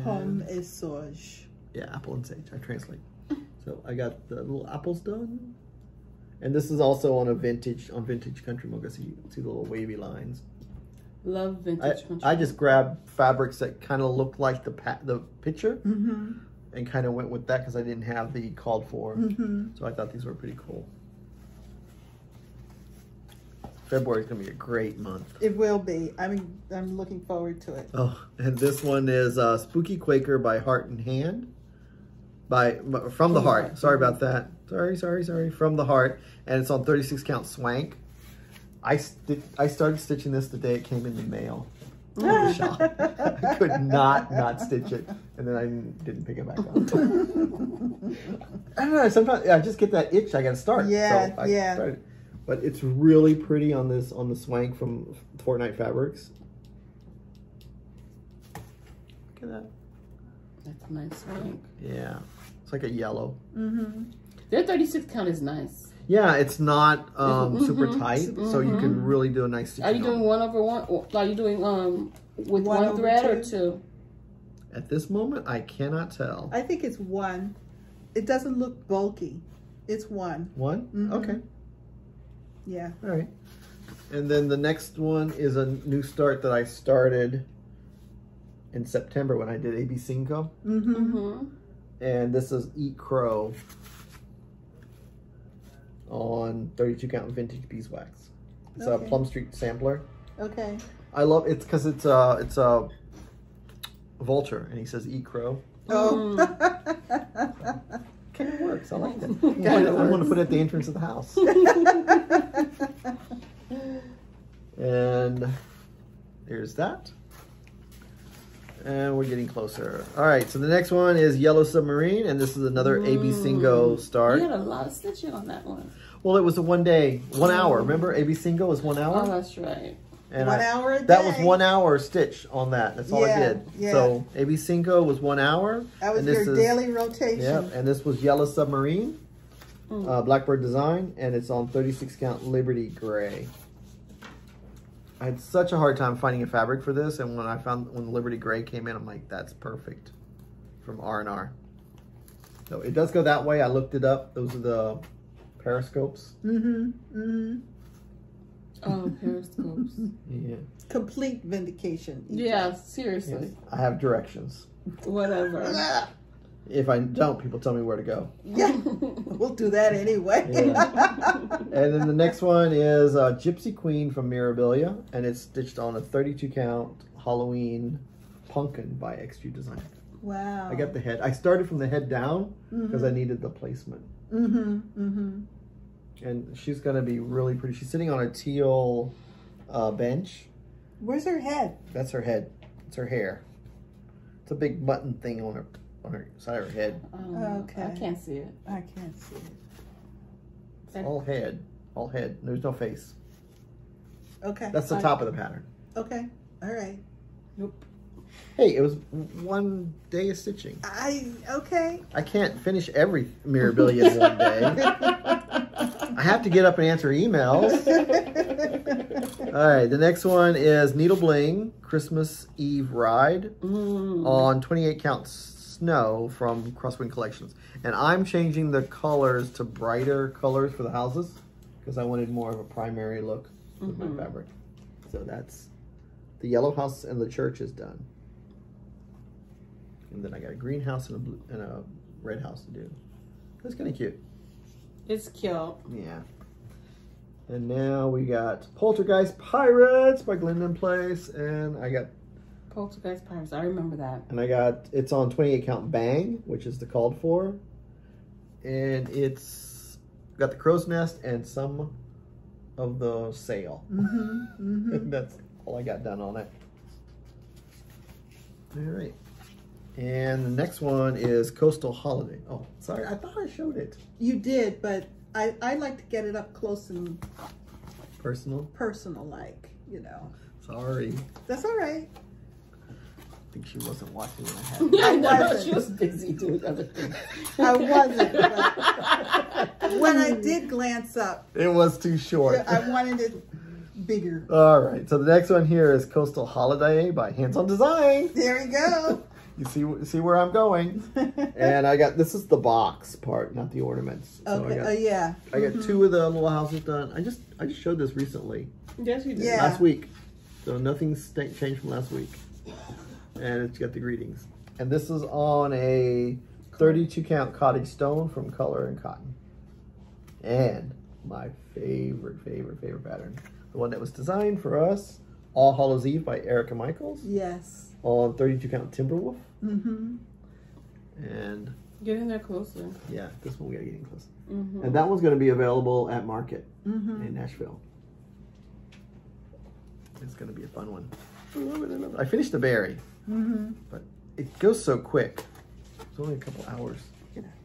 Pomme et sauge. Yeah, apple and sage. I translate. So I got the little apples done. And this is also on vintage country mocha. So you see the little wavy lines. Love vintage country. I just grabbed fabrics that kind of looked like the picture Mm-hmm. and kind of went with that because I didn't have the called for. Mm-hmm. So I thought these were pretty cool. February is going to be a great month. It will be. I'm looking forward to it. Oh, and this one is Spooky Quaker by Heart and Hand. From the Heart. Sorry about that. Sorry. From the Heart. And it's on 36 count swank. I started stitching this the day it came in the mail. I was shocked. I could not stitch it. And then I didn't pick it back up. I don't know. Sometimes I just get that itch. I got to start. Yeah, so I yeah. started. But it's really pretty on the swank from Fortnite Fabrics. Look at that. That's a nice swank. Yeah. It's like a yellow. Mm-hmm. Their 36 count is nice. Yeah, it's not super tight, so you can really do a nice stitch. Are you doing 1/1? Or are you doing with One one over thread or two? two? At this moment, I cannot tell. I think it's one. It doesn't look bulky. It's one. One? Mhm. Okay. Yeah. All right. And then the next one is a new start that I started in September when I did AB Cinco. Mm-hmm. Mm-hmm. And this is Eat Crow on 32 count vintage beeswax. It's Okay. a Plum Street sampler. Okay. I love it because it's a vulture and he says Eat Crow. Oh. Kind of works. I like that. Kinda I want to works. put it at the entrance of the house. And there's that. And we're getting closer. All right, so the next one is Yellow Submarine, and this is another AB Cinco start. You had a lot of stitching on that one. Well, it was a 1 day, 1 hour. Remember, AB Cinco was 1 hour? Oh, that's right. And 1 hour a day. That was 1 hour stitch on that. That's all I Yeah, did. yeah. So AB Cinco was 1 hour. That was and this your is- daily rotation. Yeah, and this was Yellow Submarine, Blackbird design, and it's on 36 count Liberty Gray. I had such a hard time finding a fabric for this, and when the Liberty Gray came in, I'm like, that's perfect from R&R. So it does go that way. I looked it up. Those are the periscopes. Mm-hmm. Mm-hmm. Oh, periscopes. Yeah. Complete vindication. Yeah, seriously. Yes. I have directions. Whatever. If I don't, people tell me where to go. Yeah. We'll do that anyway. Yeah. And then the next one is Gypsy Queen from Mirabilia, and it's stitched on a 32 count Halloween pumpkin by XG Design. Wow. I got the head. I started from the head down because I needed the placement. Mm-hmm. Mm-hmm. And she's going to be really pretty. She's sitting on a teal bench. Where's her head? That's her head. It's her hair. It's a big button thing on her side of her head. Okay. I can't see it. I can't see it. It's all head. All head. There's no face. Okay. That's the top of the pattern. Okay. All right. Nope. Hey, it was 1 day of stitching. Okay. I can't finish every Mirabilia in 1 day. I have to get up and answer emails. All right, the next one is Needle Bling Christmas Eve Ride on 28 count snow from Crosswind Collections. And I'm changing the colors to brighter colors for the houses because I wanted more of a primary look with my fabric. So that's the yellow house and the church is done. And then I got a green house and a blue and a red house to do. That's kind of cute. It's cute. Yeah. And now we got Poltergeist Pirates by Glendon Place, and I got Poltergeist Pirates. I remember that. it's on 28 count Bang, which is the called for, and it's got the crow's nest and some of the sail. That's all I got done on it. All right. And the next one is Coastal Holiday. Oh, sorry, I thought I showed it. You did, but I like to get it up close and Personal? like, you know. Sorry. That's all right. I think she wasn't watching when I had it. I wasn't. She was busy doing other things. I wasn't. But when I did glance up, It was too short. I wanted it bigger. All right, so the next one here is Coastal Holiday by Hands-On Design. There we go. You see where I'm going. And I got, this is the box part, not the ornaments. So Okay. Yeah. I got two of the little houses done. I just showed this recently, Yes, you did. Yeah. last week. So nothing's changed from last week. And it's got the greetings. And this is on a 32 count cottage stone from Color and Cotton. And my favorite pattern, the one that was designed for us, All Hallows Eve by Erica Michaels, Yes. on 32 count Timberwolf. Mm-hmm. And Get in there closer. yeah, this one we gotta get in close. Mm-hmm. And that one's gonna be available at Market in Nashville. It's gonna be a fun one. I love it, I love it. I finished the berry, but it goes so quick. It's only a couple hours.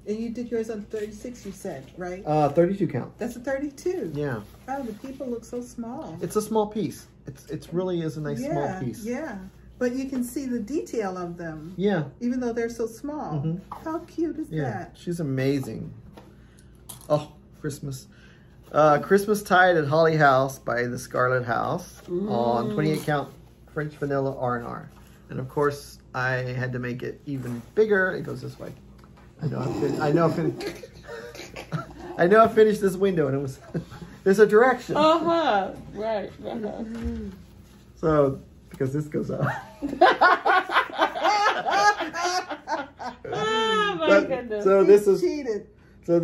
And you did yours on 36, you said, right? 32 count. That's a 32. Yeah, Oh, the people look so small. it's a small piece. It really is a nice small piece. Yeah. But you can see the detail of them, Yeah, even though they're so small. How cute is yeah. that? She's amazing. Oh, Christmas. Christmas Tide at Holly House by the Scarlet House on 28 count French Vanilla R&R. And of course, I had to make it even bigger. It goes this way. I know I finished this window and it was, there's a direction. Right. So, because this goes up. Oh my goodness. So this is, Cheated. you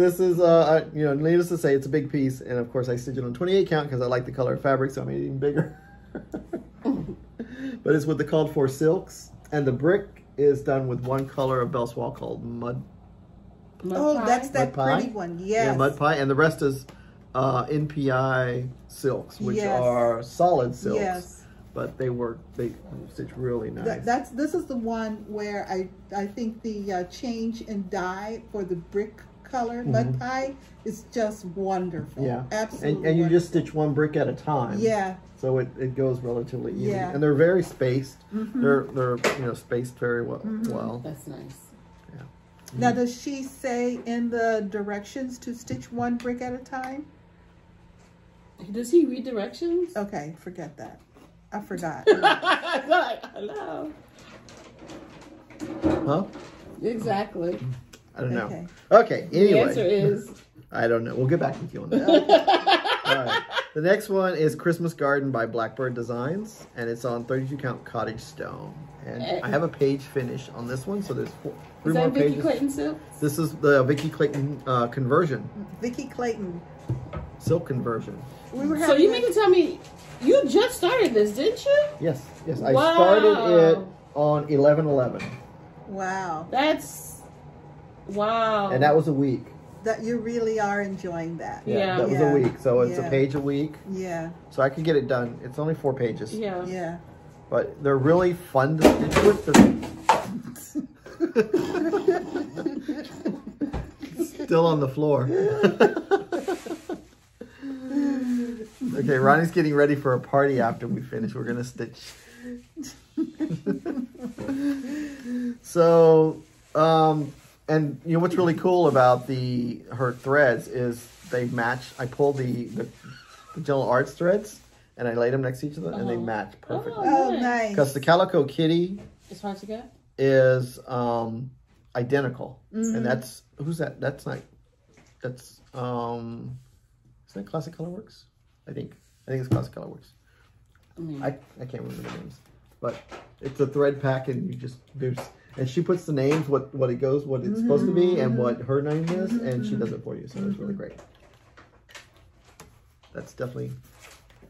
know, needless to say, it's a big piece. And of course I stitched it on 28 count because I like the color of fabric, so I made it even bigger. But it's with the called for silks. And the brick is done with one color of Belswall called Mud Oh, that's that Mud pie? pretty one. Yes. Yeah, Mud Pie. And the rest is NPI silks, which Yes. are solid silks. Yes. But they stitch really nice. This is the one where I think the change in dye for the brick color mud pie is just wonderful. Yeah, Absolutely. and you just stitch one brick at a time. Yeah. So it goes relatively easy. Yeah. And they're very spaced. They're spaced very well. That's nice. Yeah. Now, does she say in the directions to stitch one brick at a time? Does he read directions? Okay, forget that. I forgot. Hello. Huh? Exactly. I don't know. Okay. Okay, anyway. The answer is I don't know. We'll get back with you on that. All right. The next one is Christmas Garden by Blackbird Designs, and it's on 32 count cottage stone. And I have a page finish on this one, so there's three is more that Vicky pages. Clayton silk? This is the Vicky Clayton conversion, Vicky Clayton. silk conversion. We were So having you mean to tell me you just started this, didn't you? Yes. I Wow. started it on 11/11, Wow. That's wow. and that was a week. That you really are enjoying that. Yeah. That was Yeah. a week, so it's Yeah. a page a week. Yeah. So I could get it done. It's only 4 pages. Yeah. Yeah. But they're really fun to stitch with. Still on the floor. Okay, Ronnie's getting ready for a party after we finish. We're gonna stitch. So, and you know what's really cool about her threads is they match. I pulled the Gentle Arts threads and I laid them next to each other, and they match perfectly. Oh, nice. Because the Calico Kitty It's hard to get. is identical, and that's who's that? That's not. That's isn't that Classic Colorworks? I think it's Classic Colorworks. I can't remember the names, but it's a thread pack, and and she puts the names, what it's supposed to be, and what her name is, and she does it for you. So it's really great. That's definitely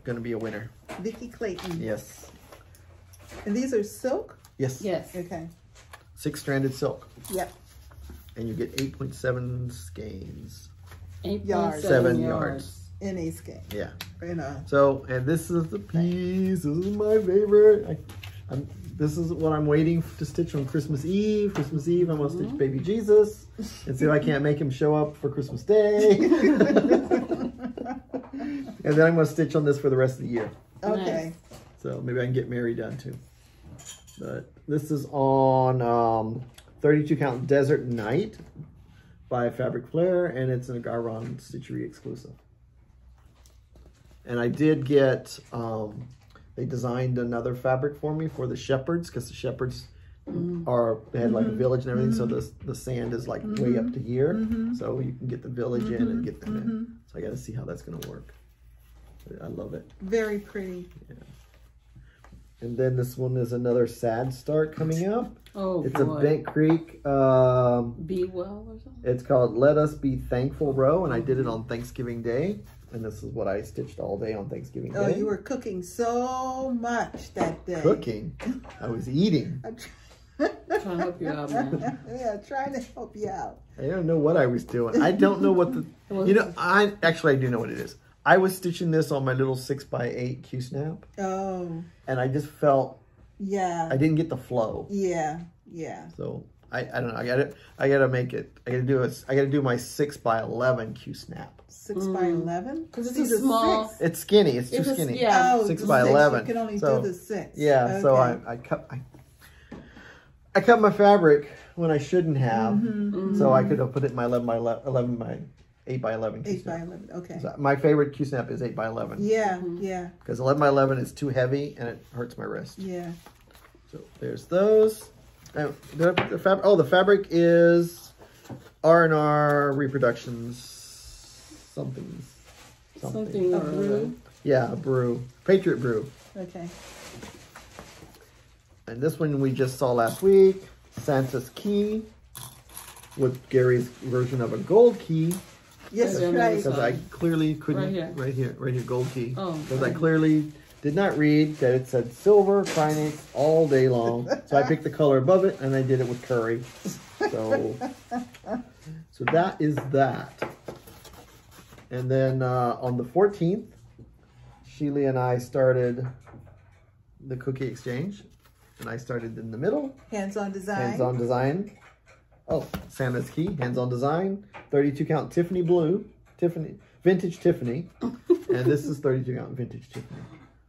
going to be a winner. Vicky Clayton. Yes. And these are silk? Yes. Yes. Okay. 6-stranded silk. Yep. and you get 8.7 skeins. yards. 7 yards. In a skein. Yeah. In a, So, and this is the piece. This is my favorite. This is what I'm waiting to stitch on Christmas Eve. Christmas Eve, I'm going to stitch Baby Jesus and see if I can't make him show up for Christmas Day. And then I'm going to stitch on this for the rest of the year. okay. So maybe I can get Mary done too. But this is on 32 count Desert Night by Fabric Flair, and it's an Agaron Stitchery exclusive. And I did get, they designed another fabric for me for the shepherds, because the shepherds they had like a village and everything, so the sand is like way up to here, so you can get the village in and get them in. So I got to see how that's going to work. I love it. Very pretty. Yeah. And then this one is another sad start coming up. Oh, it's boy. a Bent Creek. Be well or something? It's called Let Us Be Thankful row, and I did it on Thanksgiving Day. And this is what I stitched all day on Thanksgiving Day. Oh, you were cooking so much that day. Cooking? I was eating. Trying to help you out, man. Yeah, trying to help you out. I don't know what I was doing. I don't know what the... You know, I do know what it is. I was stitching this on my little 6x8 Q-snap. Oh. And I just felt... Yeah. I didn't get the flow. Yeah. Yeah. So I don't know. I gotta make it. I gotta do my 6x11 Q-snap. 6x11? Because it's a small. 6. It's skinny. It's too skinny. Yeah. Oh, 6x11. You can only so, do the 6. Yeah. Okay. So I cut my fabric when I shouldn't have. So I could have put it in my 8x11 Q-snap. 8x11. Okay. So my favorite Q-snap is 8x11. Yeah. Yeah. Because 11x11 is too heavy and it hurts my wrist. Yeah. So there's those. The fabric is R&R Reproductions something. A brew? Yeah, a brew. Patriot Brew. Okay. And this one we just saw last week. Santa's Key with Gary's version of a gold key. Yes, right. Because I clearly couldn't. Right here, gold key. Oh. Because I clearly did not read that it said silver crinates all day long. So I picked the color above it and I did it with curry. So that is that. And then on the 14th, Shelia and I started the cookie exchange. And I started in the middle. Hands-on design. Hands-on design. Oh, Santa's Key, hands-on design. 32 count Tiffany blue. Vintage Tiffany. And this is 32 count vintage Tiffany.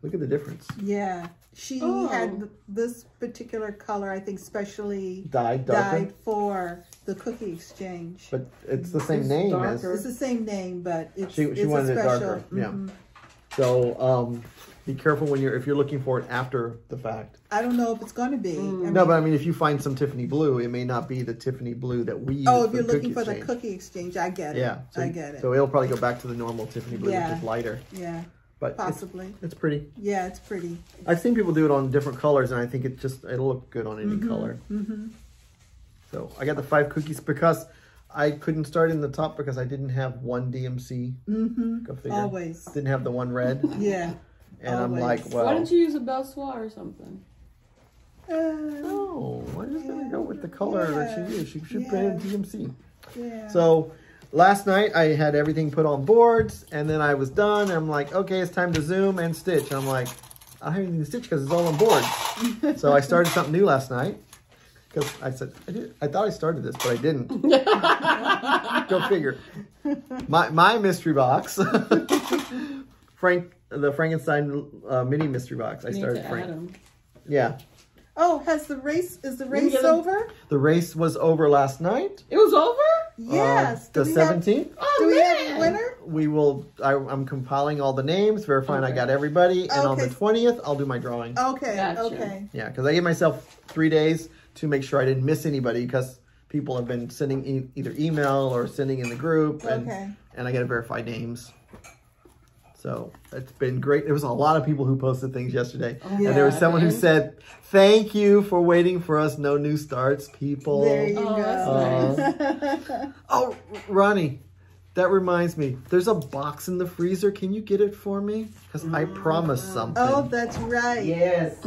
Look at the difference. Yeah. She had this particular color, I think, specially dyed for the cookie exchange. But it's the same name as... It's the same name, but it's she wanted a it darker. Yeah. So be careful if you're looking for it after the fact. I don't know if it's going to be. No, but I mean, if you find some Tiffany blue, it may not be the Tiffany blue that we use. Oh, if you're looking for the cookie exchange, I get it. Yeah, I get it. So it'll probably go back to the normal Tiffany blue, which is lighter. Yeah. But possibly. It's pretty. Yeah, it's pretty. I've seen people do it on different colors, and I think it'll look good on any color. So I got the 5 cookies because I couldn't start in the top because I didn't have one DMC. Go figure. Always. Didn't have the one red. Yeah. And I'm like, well. Why don't you use a Belsoir or something? No, I'm just going to go with the color that she used. She should put in DMC. Yeah. So last night I had everything put on boards, and then I was done. And I'm like, okay, it's time to zoom and stitch. And I'm like, I don't have anything to stitch because it's all on board. So I started something new last night. Because I said, I thought I started this, but I didn't. Go figure. My mystery box, the Frankenstein mini mystery box. I started Frank. Yeah. Oh, is the race over? The race was over last night. It was over? Yes. The 17th. Do we have a winner? We will. I'm compiling all the names, verifying I got everybody, and on the 20th, I'll do my drawing. Okay. Gotcha. Okay. Yeah, because I gave myself 3 days to make sure I didn't miss anybody, because people have been sending either email or sending in the group, and I got to verify names. So it's been great. There was a lot of people who posted things yesterday. And there was someone who said, thank you for waiting for us. No new starts, people. There you go. That's nice. Oh, Ronnie, that reminds me. There's a box in the freezer. Can you get it for me? Because I promised something. Oh, that's right. Yes.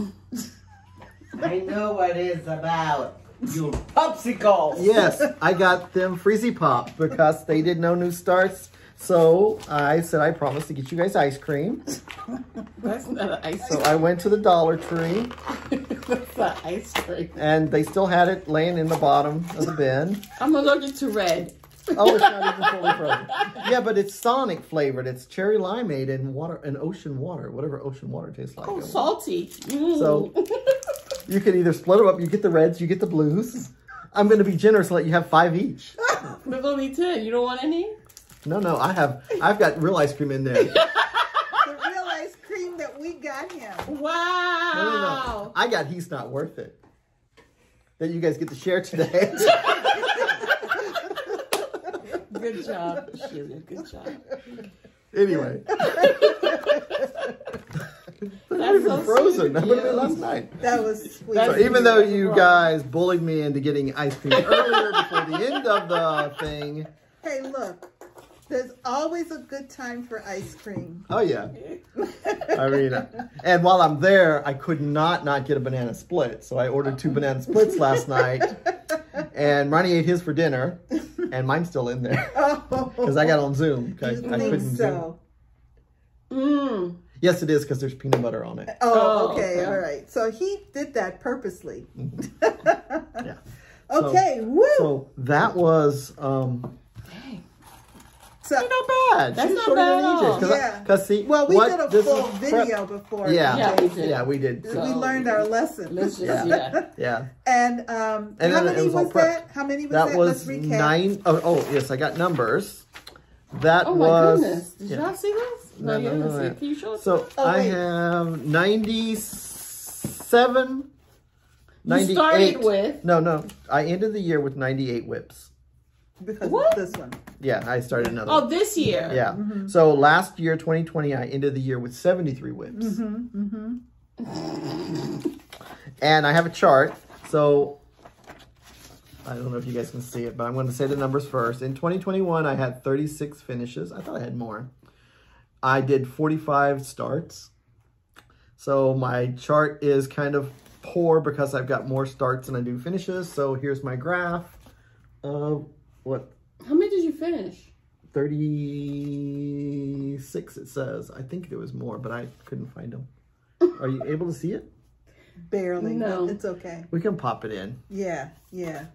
I know what it's about. Your popsicles. Yes, I got them Freezy Pop because they did no new starts. So I said I promised to get you guys ice cream. That's not an ice So cream. I went to the Dollar Tree. That's not ice cream. And they still had it laying in the bottom of the bin. I'm allergic to red. Oh, it's not even fully frozen. Yeah, but it's Sonic flavored. It's cherry limeade and water and ocean water, whatever ocean water tastes like. Oh, salty. Mm. So you can either split them up. You get the reds, you get the blues. I'm going to be generous and let you have 5 each. There's only 10. You don't want any? No, I've got real ice cream in there. The real ice cream that we got him. Wow. No. I got He's Not Worth It. That you guys get to share today. Good job, Shelia. Good job. Anyway. That's so frozen. sweet That of would have been you. last night. That was sweet. So even though you guys bullied me into getting ice cream earlier before the end of the thing. Hey, look. There's always a good time for ice cream. Oh, yeah. I mean, and while I'm there, I could not get a banana split. So I ordered 2 banana splits last night. And Ronnie ate his for dinner. And mine's still in there. Because I got on Zoom. I couldn't so. Zoom. Yes, it is because there's peanut butter on it. Oh, okay. All right. So he did that purposely. Yeah. Okay. Woo. So that was... So, not bad. That's She was not shorter bad than at all. EJ's. Yeah. Because see, well, we did a this full is video before. Yeah, we did. Yeah, we did. We learned our lesson. Yeah. And And how then many it was all was prep. that? How many was that? That was Let's recap. 9. Oh, yes, I got numbers. That Oh my was. goodness. Did y'all see this? No, you didn't see it. Can you show us? So Oh, I wait. have 97. 98. You started with. No. I ended the year with 98 whips. Because What? of this one. Yeah, I started another Oh, one. this year. Yeah. So last year, 2020, I ended the year with 73 whips. And I have a chart. So I don't know if you guys can see it, but I'm going to say the numbers first. In 2021, I had 36 finishes. I thought I had more. I did 45 starts. So my chart is kind of poor because I've got more starts than I do finishes. So here's my graph of what? How many did you finish? 36 it says. I think there was more, but I couldn't find them. Are you able to see it? Barely. No. It's okay. We can pop it in. Yeah.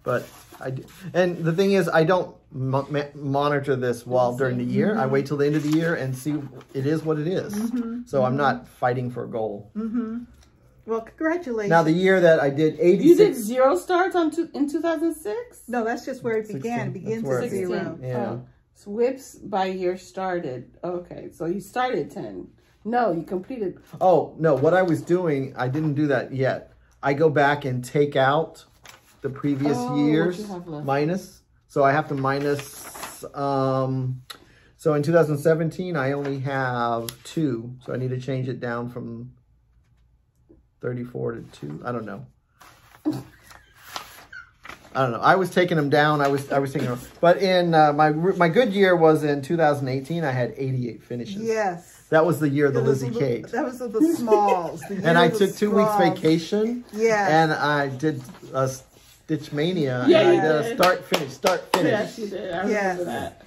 But I do. And the thing is, I don't monitor this while during the year. I wait till the end of the year and see it is what it is. So I'm not fighting for a goal. Well, congratulations. Now, the year that I did 86. You did 0 starts in 2006? No, that's just where it 16. began. It That's begins where at it 0. began. Yeah. Oh. So whips by year started. Okay, so you started 10. No, you completed. Oh, no. What I was doing, I didn't do that yet. I go back and take out the previous years what you have left. minus. So I have to minus. So in 2017, I only have 2. So I need to change it down from 34 to 2. I don't know. I was taking them down. I was taking them. But in my good year was in 2018. I had 88 finishes. Yes. That was the year of the That was Lizzie the- Kate. That was of the smalls. The year And I of the took 2 weeks smalls. vacation. Yeah. And I did a Stitch Mania. Yeah, and I you did a did. start finish. Yes, you did. I remember that.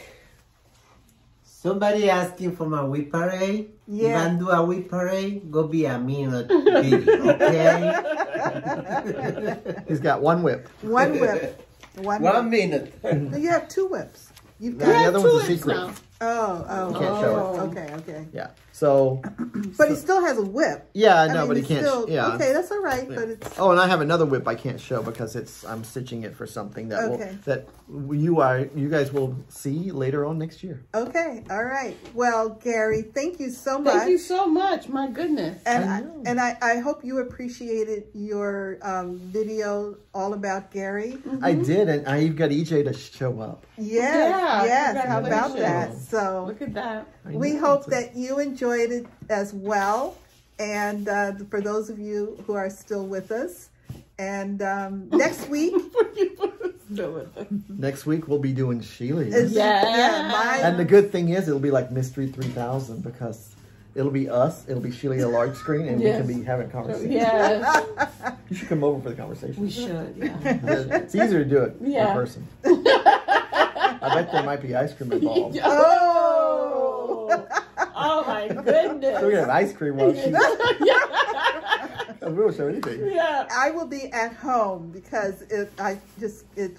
Somebody asking for my whip parade. Yeah. You want to do a whip parade? Go be a minute video, okay? He's got 1 whip. One whip. One 1 whip. minute. No, you have 2 whips. You've Yeah, got. the other Two one's a whips secret. now. Oh. Can't show it. Okay. Yeah. So. But he still has a whip. Yeah, I I know, mean, but he he's can't. still- Yeah. Okay, that's all right. But it's. Oh, and I have another whip I can't show because I'm stitching it for something that Okay. you guys will see later on next year. Okay. All right. Well, Gary, thank you so much. Thank you so much. My goodness. And I hope you appreciated your video all about Gary. I did, and I even got EJ to show up. Yes. How about congratulations. that? So Look at that. we hope that you enjoyed it as well. And for those of you who are still with us, and next week, Next week we'll be doing Shelia. Yeah. And the good thing is it'll be like Mystery 3000 because it'll be us, it'll be Shelia large screen, and we can be having conversations. Yes. You should come over for the conversation. We should, yeah. It's easier to do it in Yeah. person. I bet there might be ice cream involved. Oh! Oh my goodness. So we have ice cream while she's... We will show anything. Yeah. I will be at home because it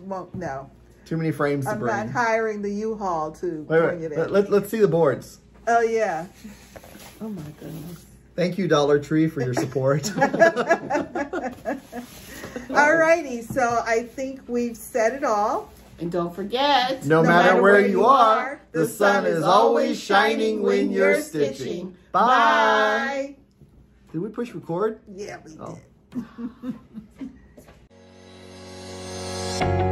won't, no. Too many frames to I'm bring. not hiring the U-Haul to Wait, bring it in. let's see the boards. Oh, yeah. Oh my goodness. Thank you, Dollar Tree, for your support. Alrighty, so I think we've said it all. And don't forget, No matter where you are, the sun is always shining when you're stitching. Bye. Did we push record? Yeah, we Oh. did.